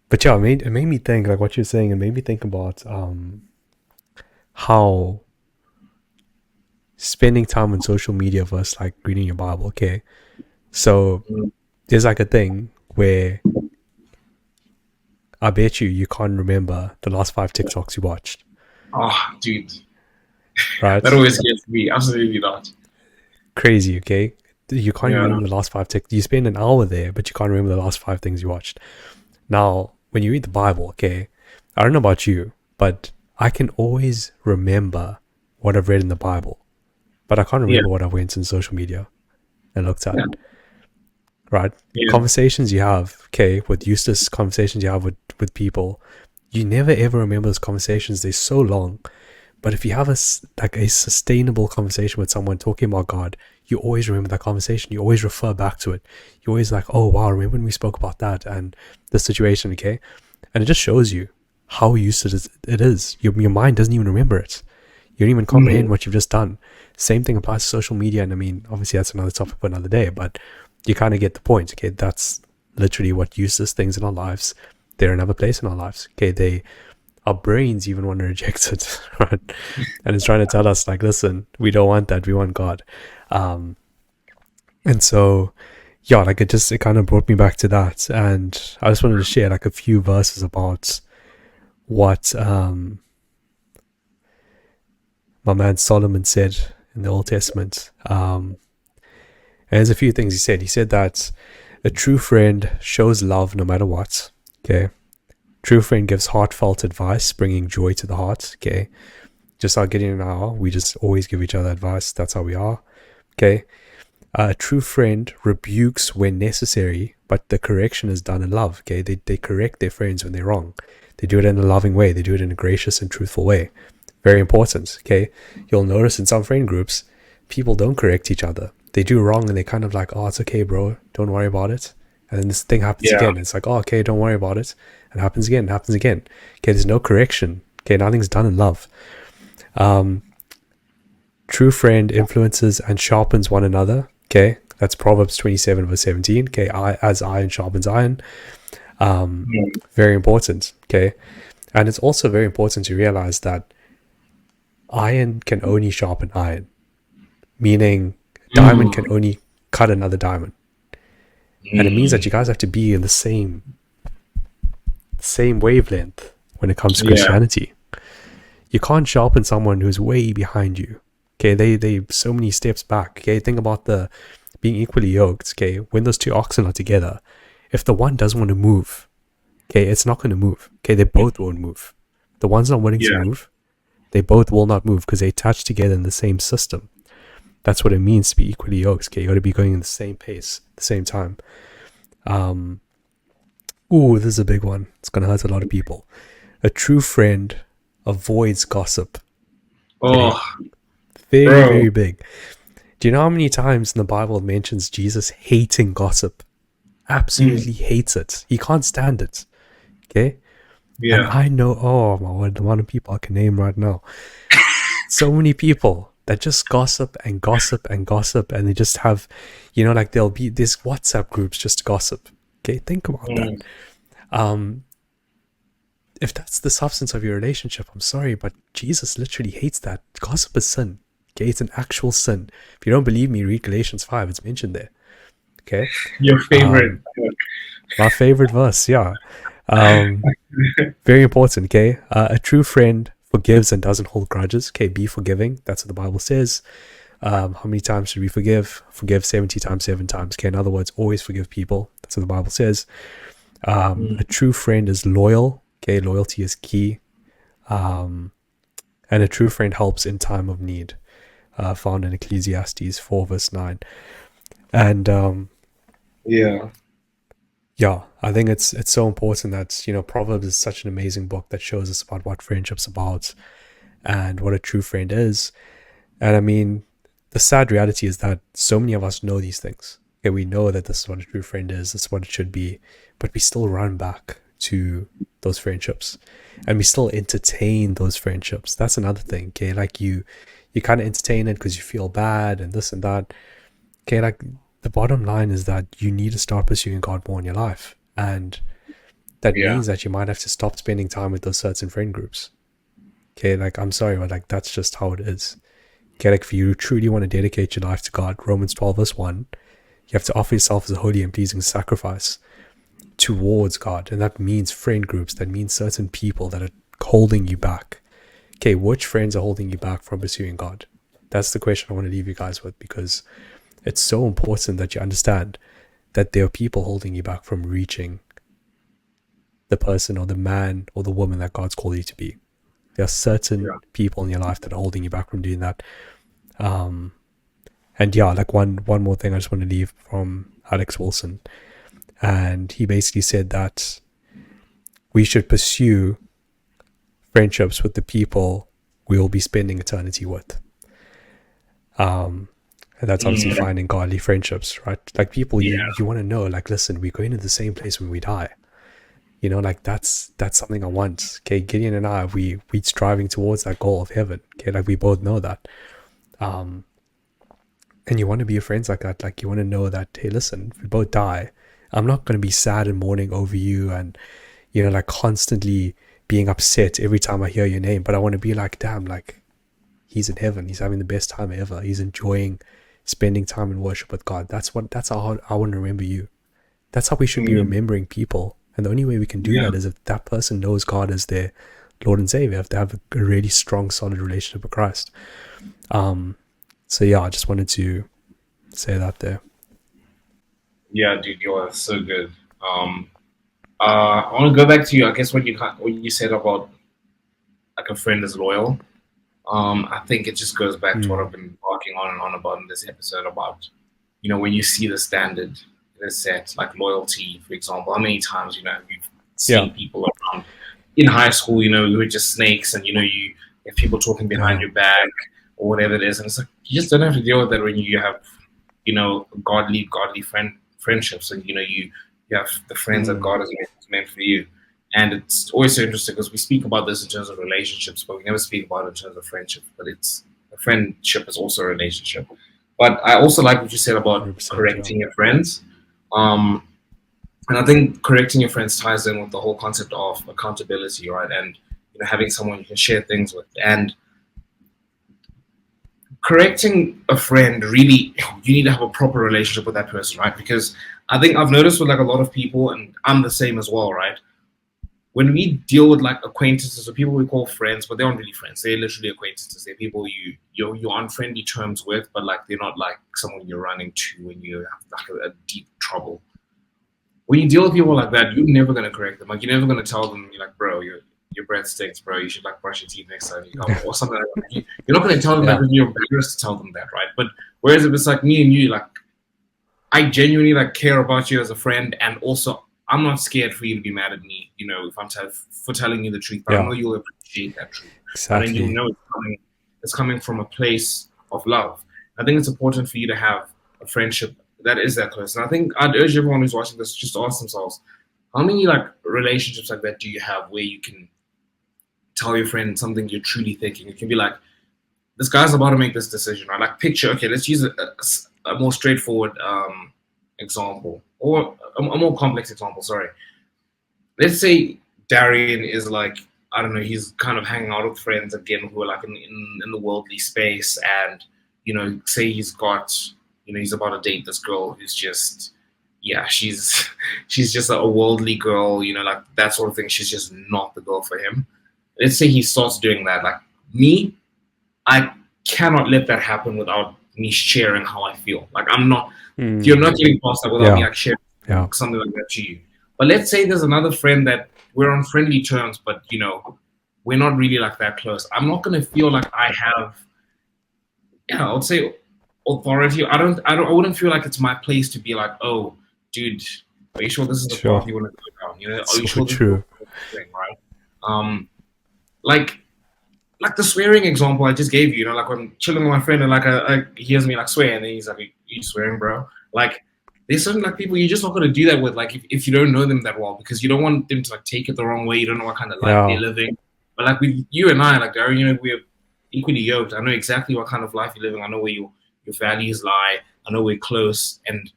But yeah, it made me think, like what you're saying, it made me think about how spending time on social media versus like reading your Bible. Okay, so there's like a thing where I bet you can't remember the last 5 TikToks you watched. Oh, dude. Right? That always gets me. Absolutely not. Crazy, okay? You can't even remember the last 5 TikToks. You spend an hour there, but you can't remember the last 5 things you watched. Now, when you read the Bible, okay, I don't know about you, but I can always remember what I've read in the Bible, but I can't remember what I went in social media and looked at. Right? Conversations you have, okay, with useless conversations you have with people, you never ever remember those conversations. They're so long. But if you have a sustainable conversation with someone talking about God, you always remember that conversation. You always refer back to it. You always like, oh wow, remember when we spoke about that and the situation, okay? And it just shows you how useless it is. Your mind doesn't even remember it. You don't even comprehend what you've just done. Same thing applies to social media, and I mean, obviously that's another topic for another day, but you kind of get the point, okay? That's literally what useless things in our lives, they're another place in our lives, okay? Our brains even want to reject it, right? And it's trying to tell us, like, listen, we don't want that, we want God. And so, yeah, like it kind of brought me back to that. And I just wanted to share like a few verses about what my man Solomon said in the Old Testament. And there's a few things he said. He said that a true friend shows love no matter what. Okay. True friend gives heartfelt advice, bringing joy to the heart. Okay. Just like Gideon and I are, we just always give each other advice. That's how we are. Okay. A true friend rebukes when necessary, but the correction is done in love. Okay. They correct their friends when they're wrong. They do it in a loving way. They do it in a gracious and truthful way. Very important. Okay. You'll notice in some friend groups, people don't correct each other. They do wrong and they kind of like, oh, it's okay, bro. Don't worry about it. And then this thing happens again. It's like, oh, okay, don't worry about it. And it happens again. It happens again. Okay. There's no correction. Okay. Nothing's done in love. True friend influences and sharpens one another. Okay. That's Proverbs 27 verse 17. Okay. As iron sharpens iron. Very important. Okay. And it's also very important to realize that iron can only sharpen iron, meaning diamond can only cut another diamond. And it means that you guys have to be in the same wavelength when it comes to Christianity. You can't sharpen someone who's way behind you. Okay, they so many steps back. Okay, think about the being equally yoked. Okay, when those two oxen are together, if the one doesn't want to move, okay, it's not going to move. Okay, they both won't move. The one's not willing to move, they both will not move because they attach together in the same system. That's what it means to be equally yoked. Okay, you got to be going in the same pace at the same time. This is a big one. It's going to hurt a lot of people. A true friend avoids gossip. Okay? Very big. Do you know how many times in the Bible it mentions Jesus hating gossip? Absolutely hates it. He can't stand it. Okay? And I know, oh my word, the amount of people I can name right now. So many people that just gossip and gossip and gossip, and they just have, like there'll be these WhatsApp groups just gossip. Okay, think about that. If that's the substance of your relationship, I'm sorry, but Jesus literally hates that. Gossip is sin. Okay, it's an actual sin. If you don't believe me, read Galatians 5. It's mentioned there. Okay, your favorite. My favorite verse, yeah. Very important. Okay, a true friend forgives and doesn't hold grudges. Okay, be forgiving. That's what the Bible says. How many times should we forgive? Forgive 70 times, 7 times. Okay, in other words, always forgive people. That's what the Bible says. A true friend is loyal. Okay, loyalty is key. And a true friend helps in time of need. Found in Ecclesiastes 4 verse 9. And I think it's so important that Proverbs is such an amazing book that shows us about what friendship's about and what a true friend is. And I mean, the sad reality is that so many of us know these things. Okay, we know that this is what a true friend is, this is what it should be, but we still run back to those friendships and we still entertain those friendships. That's another thing. Okay, like you kind of entertain it because you feel bad and this and that. Okay, like the bottom line is that you need to start pursuing God more in your life, and that means that you might have to stop spending time with those certain friend groups. Okay, like I'm sorry, but like that's just how it is. Okay, like if you truly want to dedicate your life to God, Romans 12 verse 1, you have to offer yourself as a holy and pleasing sacrifice towards God. And that means friend groups, that means certain people that are holding you back. Okay, which friends are holding you back from pursuing God? That's the question I want to leave you guys with, because it's so important that you understand that there are people holding you back from reaching the person or the man or the woman that God's called you to be. There are certain people in your life that are holding you back from doing that. And like one more thing I just want to leave from Alex Wilson. And he basically said that we should pursue friendships with the people we will be spending eternity with. And And that's obviously Mm, finding godly friendships, right? Like people yeah. you want to know, like, listen, we're going to the same place when we die. You know, like that's something I want. Okay, Gideon and I, we striving towards that goal of heaven. Okay, like we both know that. Um, and you want to be friends like that. Like you want to know that, hey, listen, if we both die, I'm not going to be sad and mourning over you, and like constantly being upset every time I hear your name. But I want to be like, damn, like he's in heaven. He's having the best time ever. He's enjoying spending time in worship with God. That's how I want to remember you. That's how we should be Mm, remembering people. And the only way we can do yeah. that is if that person knows God as their Lord and Savior. If they have a really strong, solid relationship with Christ. So yeah, I just wanted to say that there. Yeah, dude, you're so good. I want to go back to you. I guess what you said about like a friend is loyal. I think it just goes back to what Mm. I've been talking on and on about in this episode about, when you see the standard that is set, like loyalty, for example. How many times, you've Yeah. seen people around in high school, who are just snakes, and you have people talking behind Yeah. your back or whatever it is, and it's like you just don't have to deal with that when you have, godly friendships, and you have the friends that Mm. God has meant for you. And it's always so interesting because we speak about this in terms of relationships, but we never speak about it in terms of friendship. But it's a friendship is also a relationship. But I also like what you said about 100%. Yeah. correcting your friends. Um, and I think correcting your friends ties in with the whole concept of accountability, right? And having someone you can share things with. And correcting a friend, really, you need to have a proper relationship with that person, right? Because I think I've noticed with like a lot of people, and I'm the same as well, right? When we deal with like acquaintances or people we call friends, but they aren't really friends. They're literally acquaintances. They're people you're on friendly terms with, but like they're not like someone you're running to when you have like a deep trouble. When you deal with people like that, you're never gonna correct them. Like you're never gonna tell them, you're like, bro, your breath stinks, bro. You should like brush your teeth next time you come, or something like that. You're not gonna tell them that Yeah. because you're embarrassed to tell them that, right? But whereas if it's like me and you, like I genuinely like care about you as a friend, and also I'm not scared for you to be mad at me. If for telling you the truth, but I Yeah. know you'll appreciate that truth, and then you'll Exactly. know it's coming from a place of love. I think it's important for you to have a friendship that is that close. And I think I'd urge everyone who's watching this just to ask themselves, how many like relationships like that do you have where you can tell your friend something you're truly thinking? It can be like, this guy's about to make this decision, right? Like picture, okay, let's use a more straightforward example, or a more complex example. Sorry, let's say Darian is like, I don't know, he's kind of hanging out with friends again who are like in the worldly space, and say he's got, he's about to date this girl who's just, yeah, she's she's just a worldly girl, like that sort of thing. She's just not the girl for him. Let's say he starts doing that. Like me, I cannot let that happen without me sharing how I feel. Like you're not Mm. getting past that without me Yeah. like sharing Yeah. something like that to you. But let's say there's another friend that we're on friendly terms, but we're not really like that close. I'm not gonna feel like I have, yeah, I would say authority. I wouldn't feel like it's my place to be like, oh, dude, are you sure this is the path Sure. you want to go down? Are you So sure this is the true. thing, right? Um, like the swearing example I just gave you, like when I'm chilling with my friend and like he hears me like swear and then he's like, you swearing, bro? Like there's certain like people you're just not gonna do that with, like if you don't know them that well, because you don't want them to like take it the wrong way. You don't know what kind of life they're Yeah. living. But like with you and I, like Darren, we're equally yoked. I know exactly what kind of life you're living. I know where your values lie. I know we're close. And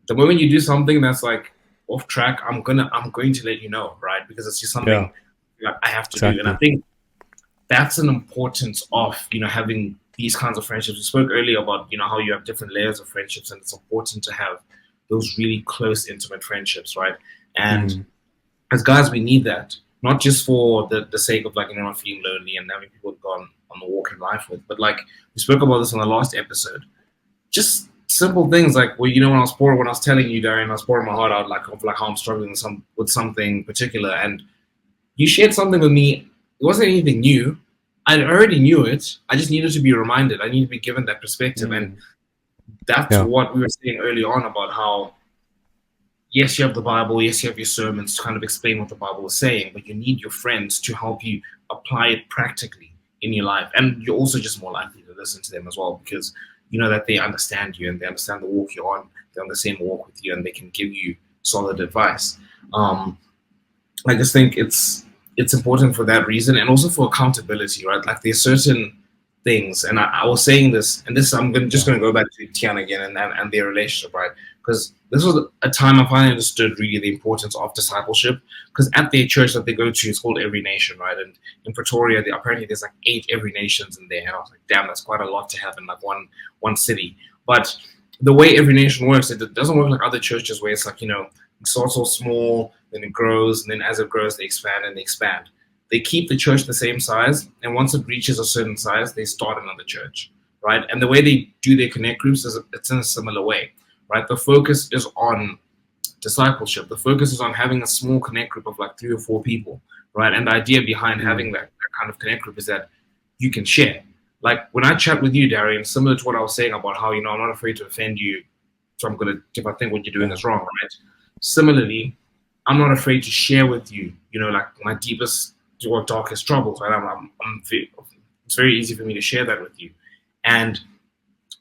the moment you do something that's like off track, I'm going to let you know, right? Because it's just Yeah. something like I have to do. And I Exactly. think that's an importance of having these kinds of friendships. We spoke earlier about how you have different layers of friendships, and it's important to have those really close, intimate friendships, right? And Mm. as guys, we need that, not just for the sake of like not feeling lonely and having people to go on the walk in life with, but like we spoke about this in the last episode, just simple things like, well, when I was telling you, Darren, I was pouring my heart out like of like how I'm struggling with something particular, and you shared something with me. It wasn't anything new. I already knew it. I just needed to be reminded. I need to be given that perspective, and Mm. that's Yeah. what we were saying early on about how yes, you have the Bible, yes, you have your sermons to kind of explain what the Bible is saying, but you need your friends to help you apply it practically in your life. And you're also just more likely to listen to them as well because you know that they understand you and they understand the walk you're on. They're on the same walk with you and they can give you solid advice. Um, I just think it's important for that reason and also for accountability, right? Like there's certain things, and I was saying this, and this just Yeah. going to go back to Tian again and their relationship, right? Because this was a time I finally understood really the importance of discipleship. Because at their church that they go to, it's called Every Nation, right? And in Pretoria, apparently there's like 8 Every Nations in there, and I was like, damn, that's quite a lot to have in like one city. But the way Every Nation works, it doesn't work like other churches where it's like it starts all small, then it grows, and then as it grows, they expand and they expand. They keep the church the same size, and once it reaches a certain size, they start another church, right? And the way they do their connect groups is it's in a similar way, right? The focus is on discipleship. The focus is on having a small connect group of like 3 or 4 people, right? And the idea behind having that kind of connect group is that you can share. Like when I chat with you, Darian, similar to what I was saying about how I'm not afraid to offend you, so I'm gonna if I think what you're doing Yeah. is wrong, right? Similarly, I'm not afraid to share with you, like my deepest or darkest troubles, right? It's very easy for me to share that with you. And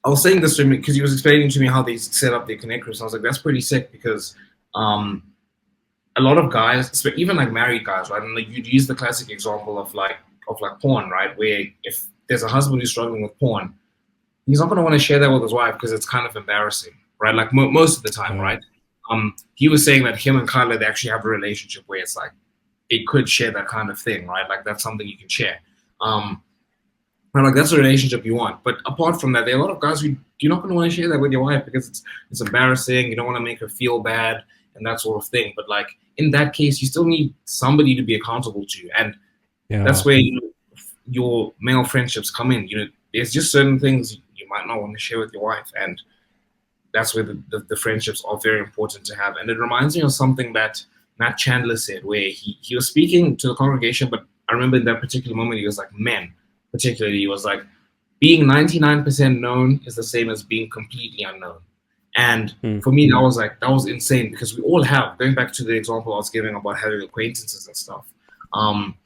I was saying this to him because he was explaining to me how they set up their connect groups. I was like, that's pretty sick because um, a lot of guys, even like married guys, right? And like you'd use the classic example of like porn, right? Where if there's a husband who's struggling with porn, he's not going to want to share that with his wife because it's kind of embarrassing, right? Like most of the time, Yeah. right? He was saying that him and Kyla, they actually have a relationship where it's like they could share that kind of thing, right? Like that's something you can share. Um, and like that's a relationship you want. But apart from that, there are a lot of guys who you're not going to want to share that with your wife because it's embarrassing. You don't want to make her feel bad and that sort of thing. But like in that case, you still need somebody to be accountable to, and Yeah. that's where your male friendships come in. There's just certain things you might not want to share with your wife, and that's where the friendships are very important to have. And it reminds me of something that Matt Chandler said, where he was speaking to the congregation, but I remember in that particular moment, he was like, men, particularly, he was like, being 99% known is the same as being completely unknown. And Mm. for me, that was insane because we all have, going back to the example I was giving about having acquaintances and stuff. Um,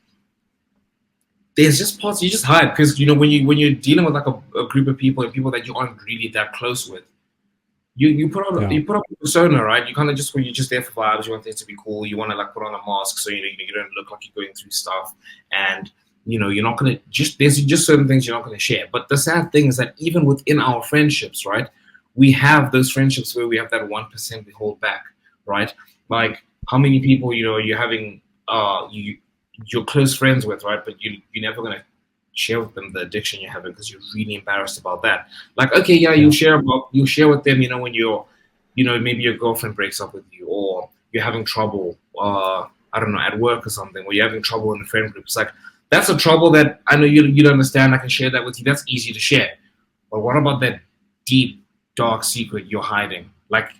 there's just parts you just hide because when you're dealing with like a group of people and people that you aren't really that close with, you put on Yeah. a persona, right? You kind of just when you're just there for vibes, you want things to be cool. You want to like put on a mask so you don't look like you're going through stuff, and you're not gonna there's just certain things you're not gonna share. But the sad thing is that even within our friendships, right, we have those friendships where we have that 1% we hold back, right? Like how many people you're having you're close friends with, right? But you're never gonna share with them the addiction you're having because you're really embarrassed about that. Like, okay, yeah, Yeah. you'll share with them, when maybe your girlfriend breaks up with you or you're having trouble, I don't know, at work or something, or you're having trouble in the friend group. It's like that's a trouble that I know you'd understand. I can share that with you. That's easy to share. But what about that deep, dark secret you're hiding? Like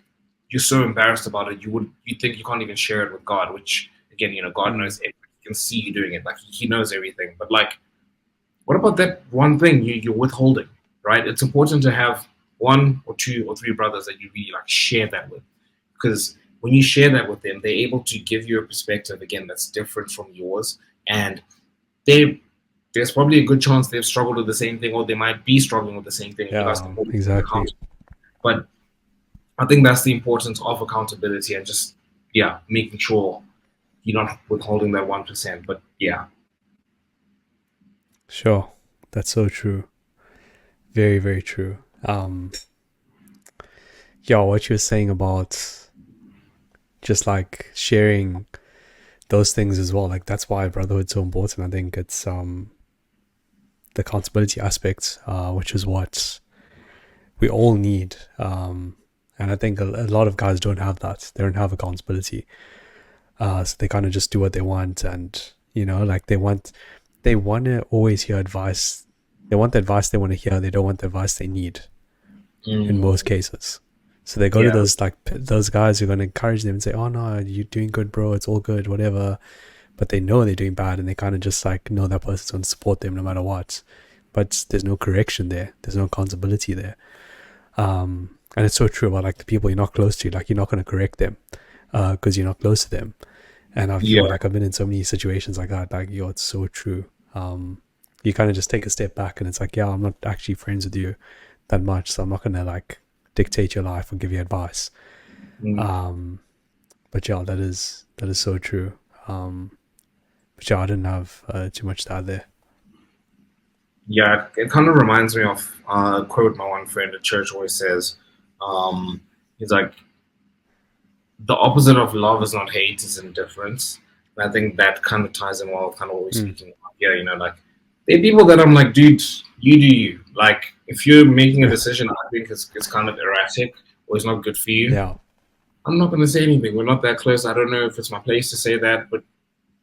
you're so embarrassed about it, you think you can't even share it with God, which again, God Mm. knows everything. He can see you doing it. Like he knows everything. But like what about that one thing you're withholding, right? It's important to have 1 or 2 or 3 brothers that you really like share that with, because when you share that with them, they're able to give you a perspective again that's different from yours, and there's probably a good chance they've struggled with the same thing, or they might be struggling with the same thing. You guys can Yeah. hold each other Exactly. accountable. But I think that's the importance of accountability and just making sure you're not withholding that 1%. But yeah, Sure. That's so true. Very, very true. Yeah, what you're saying about just like sharing those things as well, like that's why brotherhood's so important. I think it's the accountability aspect, which is what we all need. And I think a lot of guys don't have that. They don't have accountability. So they kind of just do what they want, and like they want to always hear advice. They want the advice they want to hear. They don't want the advice they need in most cases. So they go to yeah, those guys who are going to encourage them and say, "Oh no, you're doing good, bro. It's all good, whatever." But they know they're doing bad, and they kind of just like know that person's going to support them no matter what. But there's no correction there. There's no accountability there. And it's so true about like the people you're not close to. Like you're not going to correct them because you're not close to them. And I feel yeah, like I've been in so many situations like that. Like, yo, it's so true. You kind of just take a step back and it's like, yeah, I'm not actually friends with you. that much, so I'm not gonna like dictate your life or give you advice. Mm. But yeah, that is so true. But yeah, I didn't have too much to add there. Yeah, it kind of reminds me of a quote my one friend at church always says. He's like, the opposite of love is not hate, it's indifference. And I think that kind of ties in well with kind of what we're Mm, speaking about here. Like there are people that I'm like, dude, you do you. Like if you're making a decision I think it's kind of erratic or it's not good for you, yeah. I'm not gonna say anything. We're not that close. I don't know if it's my place to say that, but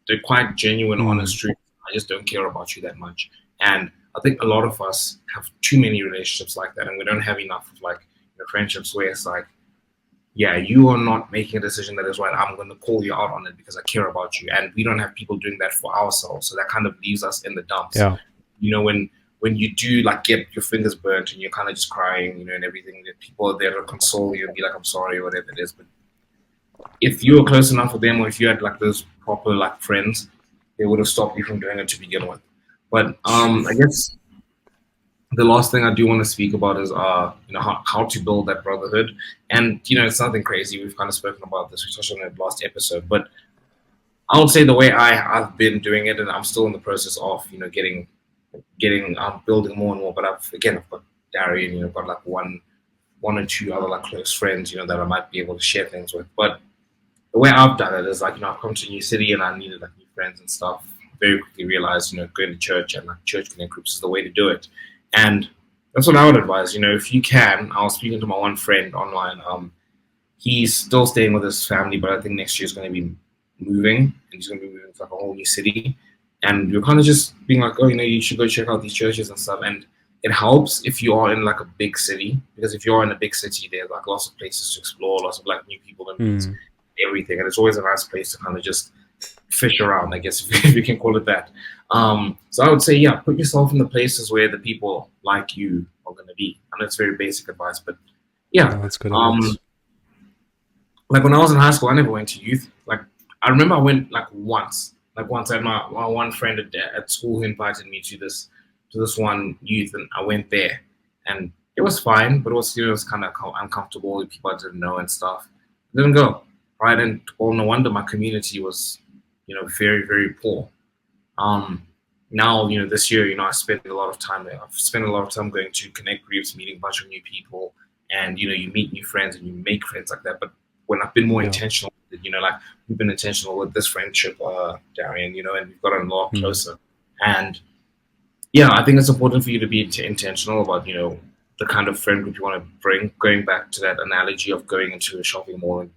they're quite genuine, honest Mm, truth. I just don't care about you that much. And I think a lot of us have too many relationships like that, and we don't have enough of like friendships where it's like, yeah, you are not making a decision that is right. I'm going to call you out on it because I care about you, and we don't have people doing that for ourselves. So that kind of leaves us in the dumps. yeah. When you do like get your fingers burnt and you're kind of just crying, and everything, that people are there to console you and be like, I'm sorry, or whatever it is. But if you were close enough with them, or if you had like those proper like friends, they would have stopped you from doing it to begin with. But I guess the last thing I do want to speak about is how to build that brotherhood. And it's nothing crazy. We've kind of spoken about this. We touched on it last episode, but I would say the way I've been doing it, and I'm still in the process of getting building more and more. But I've got Darian, I've got like one or two other like close friends, that I might be able to share things with. But the way I've done it is like, I've come to a new city and I needed like new friends and stuff. Very quickly realized, going to church and like church connect groups is the way to do it. And that's what I would advise. If you can, I was speaking to my one friend online. He's still staying with his family, but I think next year is going to be moving, and he's going to be moving to like a whole new city. And you're kind of just being like, oh, you should go check out these churches and stuff. And it helps if you are in like a big city, because if you're in a big city, there's like lots of places to explore, lots of like new people to meet, Mm, everything, and it's always a nice place to kind of just fish around, I guess, if you can call it that. So I would say, yeah, put yourself in the places where the people like you are going to be. I know it's very basic advice, but yeah. no, that's good Um, advice. like when I was in high school, I never went to youth. Like I remember I went like once. Like once I had my one friend at school who invited me to this one youth, and I went there, and it was fine, but it was kind of uncomfortable with people I didn't know and stuff. I didn't go, right, and well, no wonder my community was, very very poor. Um, Now, this year, I spent a lot of time there. I've spent a lot of time going to connect groups, meeting a bunch of new people, and you meet new friends and you make friends like that. But when I've been more Yeah. intentional, like we've been intentional with this friendship, Darian, and we've gotten a lot Mm, closer. And yeah, I think it's important for you to be intentional about, the kind of friend group you want to bring. Going back to that analogy of going into a shopping mall and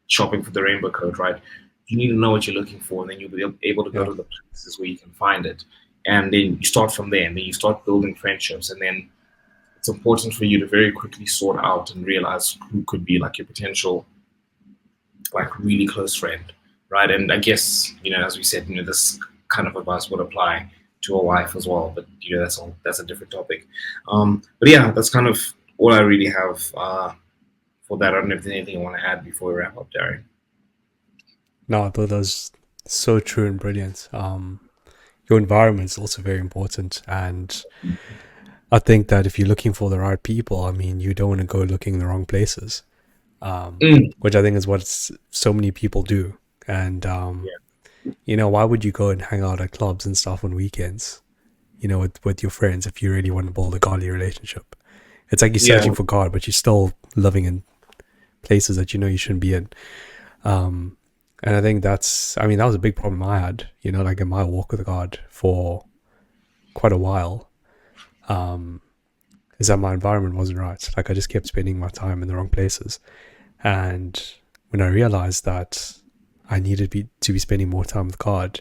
shopping for the rainbow code, right? You need to know what you're looking for, and then you'll be able to go yeah. to the places where you can find it. And then you start from there, and then you start building friendships. And then it's important for you to very quickly sort out and realize who could be like your potential, like really close friend, right? And I guess, as we said, this kind of advice would apply to a wife as well, but that's a different topic. But yeah, that's kind of all I really have for that. I don't know if there's anything you want to add before we wrap up, Darren. No, I thought that was so true and brilliant. Your environment is also very important, and I think that if you're looking for the right people, I mean, you don't want to go looking in the wrong places, Mm, which I think is what so many people do. And yeah, why would you go and hang out at clubs and stuff on weekends? With your friends, if you really want to build a godly relationship, it's like you're yeah, searching for God, but you're still living in places that you shouldn't be in. Um, and I think that was a big problem I had, like in my walk with God for quite a while, is that my environment wasn't right. Like I just kept spending my time in the wrong places. And when I realized that I needed to be spending more time with God,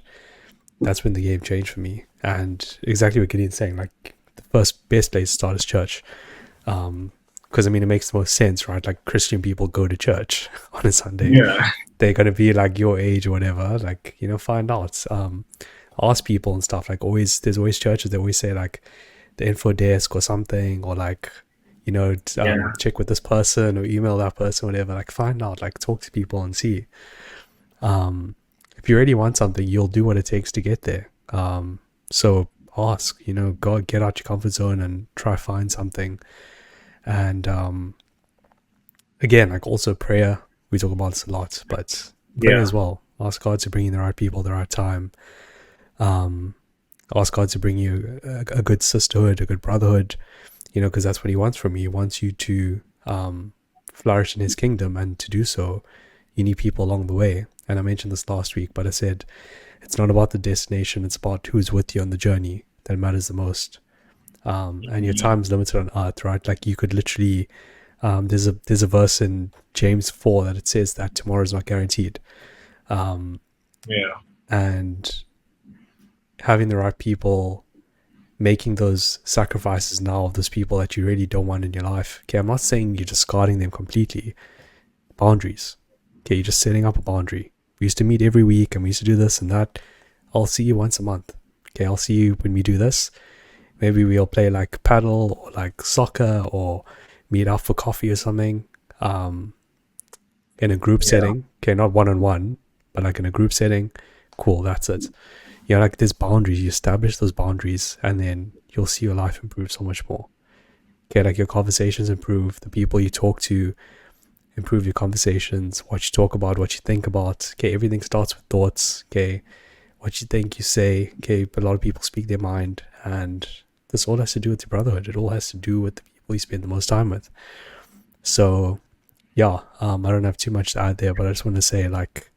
that's when the game changed for me. And exactly what Gideon's saying, like the best place to start is church. Because it makes the most sense, right? Like Christian people go to church on a Sunday. yeah, They're gonna be like your age or whatever. Like find out, ask people and stuff. Like there's always churches that always say like the info desk or something, or like yeah, check with this person or email that person, whatever. Like find out, like talk to people and see. If you really want something, you'll do what it takes to get there. So ask, go get out your comfort zone and try find something. And again, like also prayer, we talk about this a lot, but pray Yeah. as well. Ask God to bring you the right people at the right time. Um, ask God to bring you a good sisterhood, a good brotherhood, because that's what He wants from you. He wants you to flourish in His kingdom, and to do so, you need people along the way. And I mentioned this last week, but I said it's not about the destination; it's about who's with you on the journey that matters the most. And your Yeah. time's limited on earth, right? Like you could literally, there's a verse in James 4 that it says that tomorrow is not guaranteed. Um, Yeah. and having the right people, making those sacrifices now of those people that you really don't want in your life. Okay, I'm not saying you're discarding them completely. Boundaries. Okay, you're just setting up a boundary. We used to meet every week and we used to do this and that. I'll see you once a month. Okay, I'll see you when we do this. Maybe we'll play like paddle or like soccer or meet up for coffee or something. In a group Yeah. setting. Okay, not one on one, but like in a group setting. Cool, that's it. Like there's boundaries. You establish those boundaries and then you'll see your life improve so much more. Okay, like your conversations improve, the people you talk to improve your conversations, what you talk about, what you think about. Okay, everything starts with thoughts. Okay, what you think, you say. Okay, but a lot of people speak their mind, and this all has to do with your brotherhood. It all has to do with the people you spend the most time with. So, yeah, I don't have too much to add there, but I just want to say, like,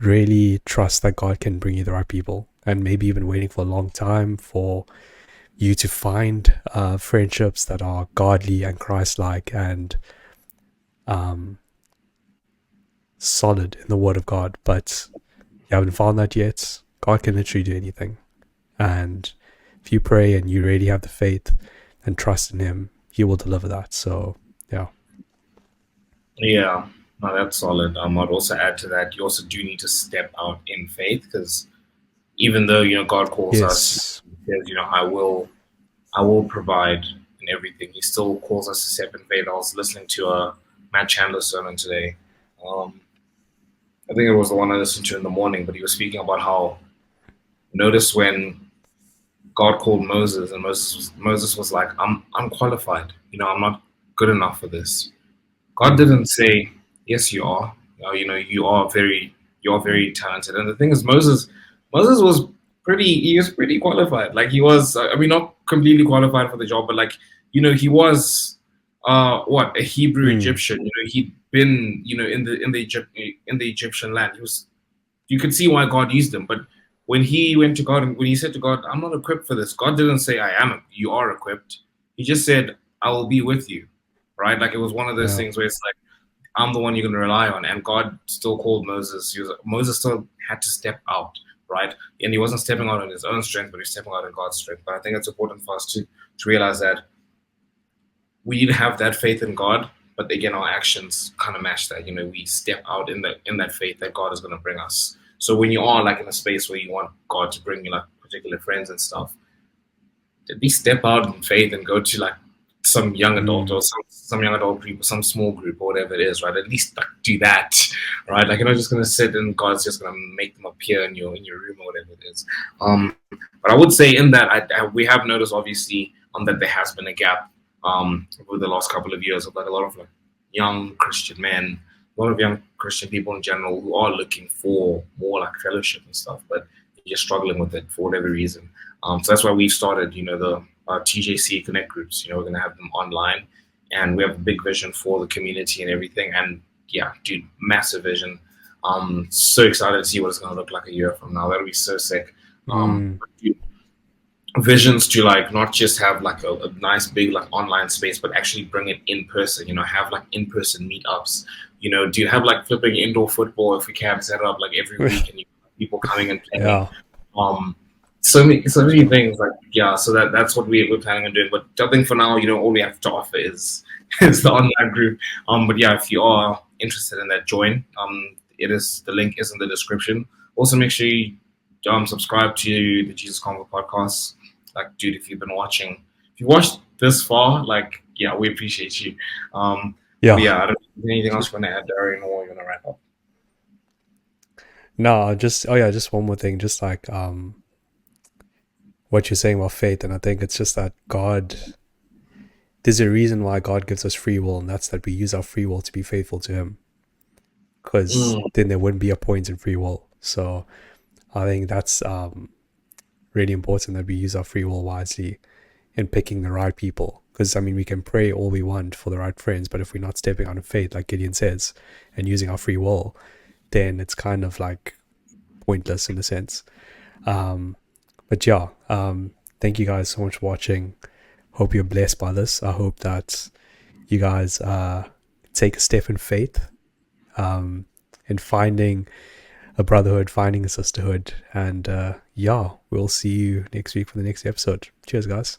really trust that God can bring you the right people, and maybe even waiting for a long time for you to find friendships that are godly and Christ-like and um, solid in the Word of God. But you haven't found that yet, God can literally do anything. And if you pray and you really have the faith and trust in Him, He will deliver that. So, yeah. Yeah. No, that's solid. I'd also add to that, you also do need to step out in faith because even though, God calls us, Yes. he says, I will provide in everything. He still calls us to step in faith. I was listening to a Matt Chandler sermon today. Um, I think it was the one I listened to in the morning, but he was speaking about how notice when God called Moses, and Moses was like, I'm unqualified. I'm not good enough for this. God Mm. didn't say, yes, you are. You are very talented. And the thing is, Moses he was pretty qualified. Like he was, I mean, not completely qualified for the job, but like, he was, what, a Hebrew Mm. Egyptian. He'd been, in the Egyptian land. You could see why God used him. But when he went to God and when he said to God, I'm not equipped for this, God didn't say, you are equipped. He just said, I will be with you. Right? Like it was one of those Yeah. things where it's like, I'm the one you're going to rely on. And God still called Moses. Moses still had to step out, right? And he wasn't stepping out on his own strength, but he was stepping out in God's strength. But I think it's important for us to realize that we need to have that faith in God, but again, our actions kind of match that. We step out in that faith that God is going to bring us. So when you are like in a space where you want God to bring you like particular friends and stuff, at least step out in faith and go to like some young adult Mm. or some young adult group or some small group or whatever it is, right? At least like do that, right? Like you're not just gonna sit and God's just gonna make them appear in your room or whatever it is. But I would say in that we have noticed obviously that there has been a gap over the last couple of years of like a lot of like young Christian men, a lot of young Christian people in general who are looking for more like fellowship and stuff, but you're struggling with it for whatever reason. So that's why we've started, the TJC Connect groups. We're going to have them online, and we have a big vision for the community and everything. And yeah, dude, massive vision. So excited to see what it's going to look like a year from now. That'll be so sick. Mm. Dude, visions to like not just have like a nice big like online space, but actually bring it in person. Have like in person meetups. Do you have like flipping indoor football if we can set it up like every week and you have people coming and playing? Yeah. Um, so many things like yeah. So that's what we're planning on doing. But I think for now, all we have to offer is is the online group. But yeah, if you are interested in that, join. The link is in the description. Also, make sure you subscribe to the Jesus Convo podcast. Like, dude, if you've been watching, if you watched this far, like, yeah, we appreciate you. But Yeah. yeah, I don't know anything else you want to add, Darian, or you want to wrap up? No, just, oh yeah, just one more thing. Just like, what you're saying about faith, and I think it's just that God, there's a reason why God gives us free will, and that's that we use our free will to be faithful to Him, because Mm, then there wouldn't be a point in free will. So I think that's really important that we use our free will wisely in picking the right people. Because I mean, we can pray all we want for the right friends, but if we're not stepping out of faith, like Gideon says, and using our free will, then it's kind of like pointless in a sense. But yeah, thank you guys so much for watching. Hope you're blessed by this. I hope that you guys take a step in faith, in finding a brotherhood, finding a sisterhood. And yeah, we'll see you next week for the next episode. Cheers, guys.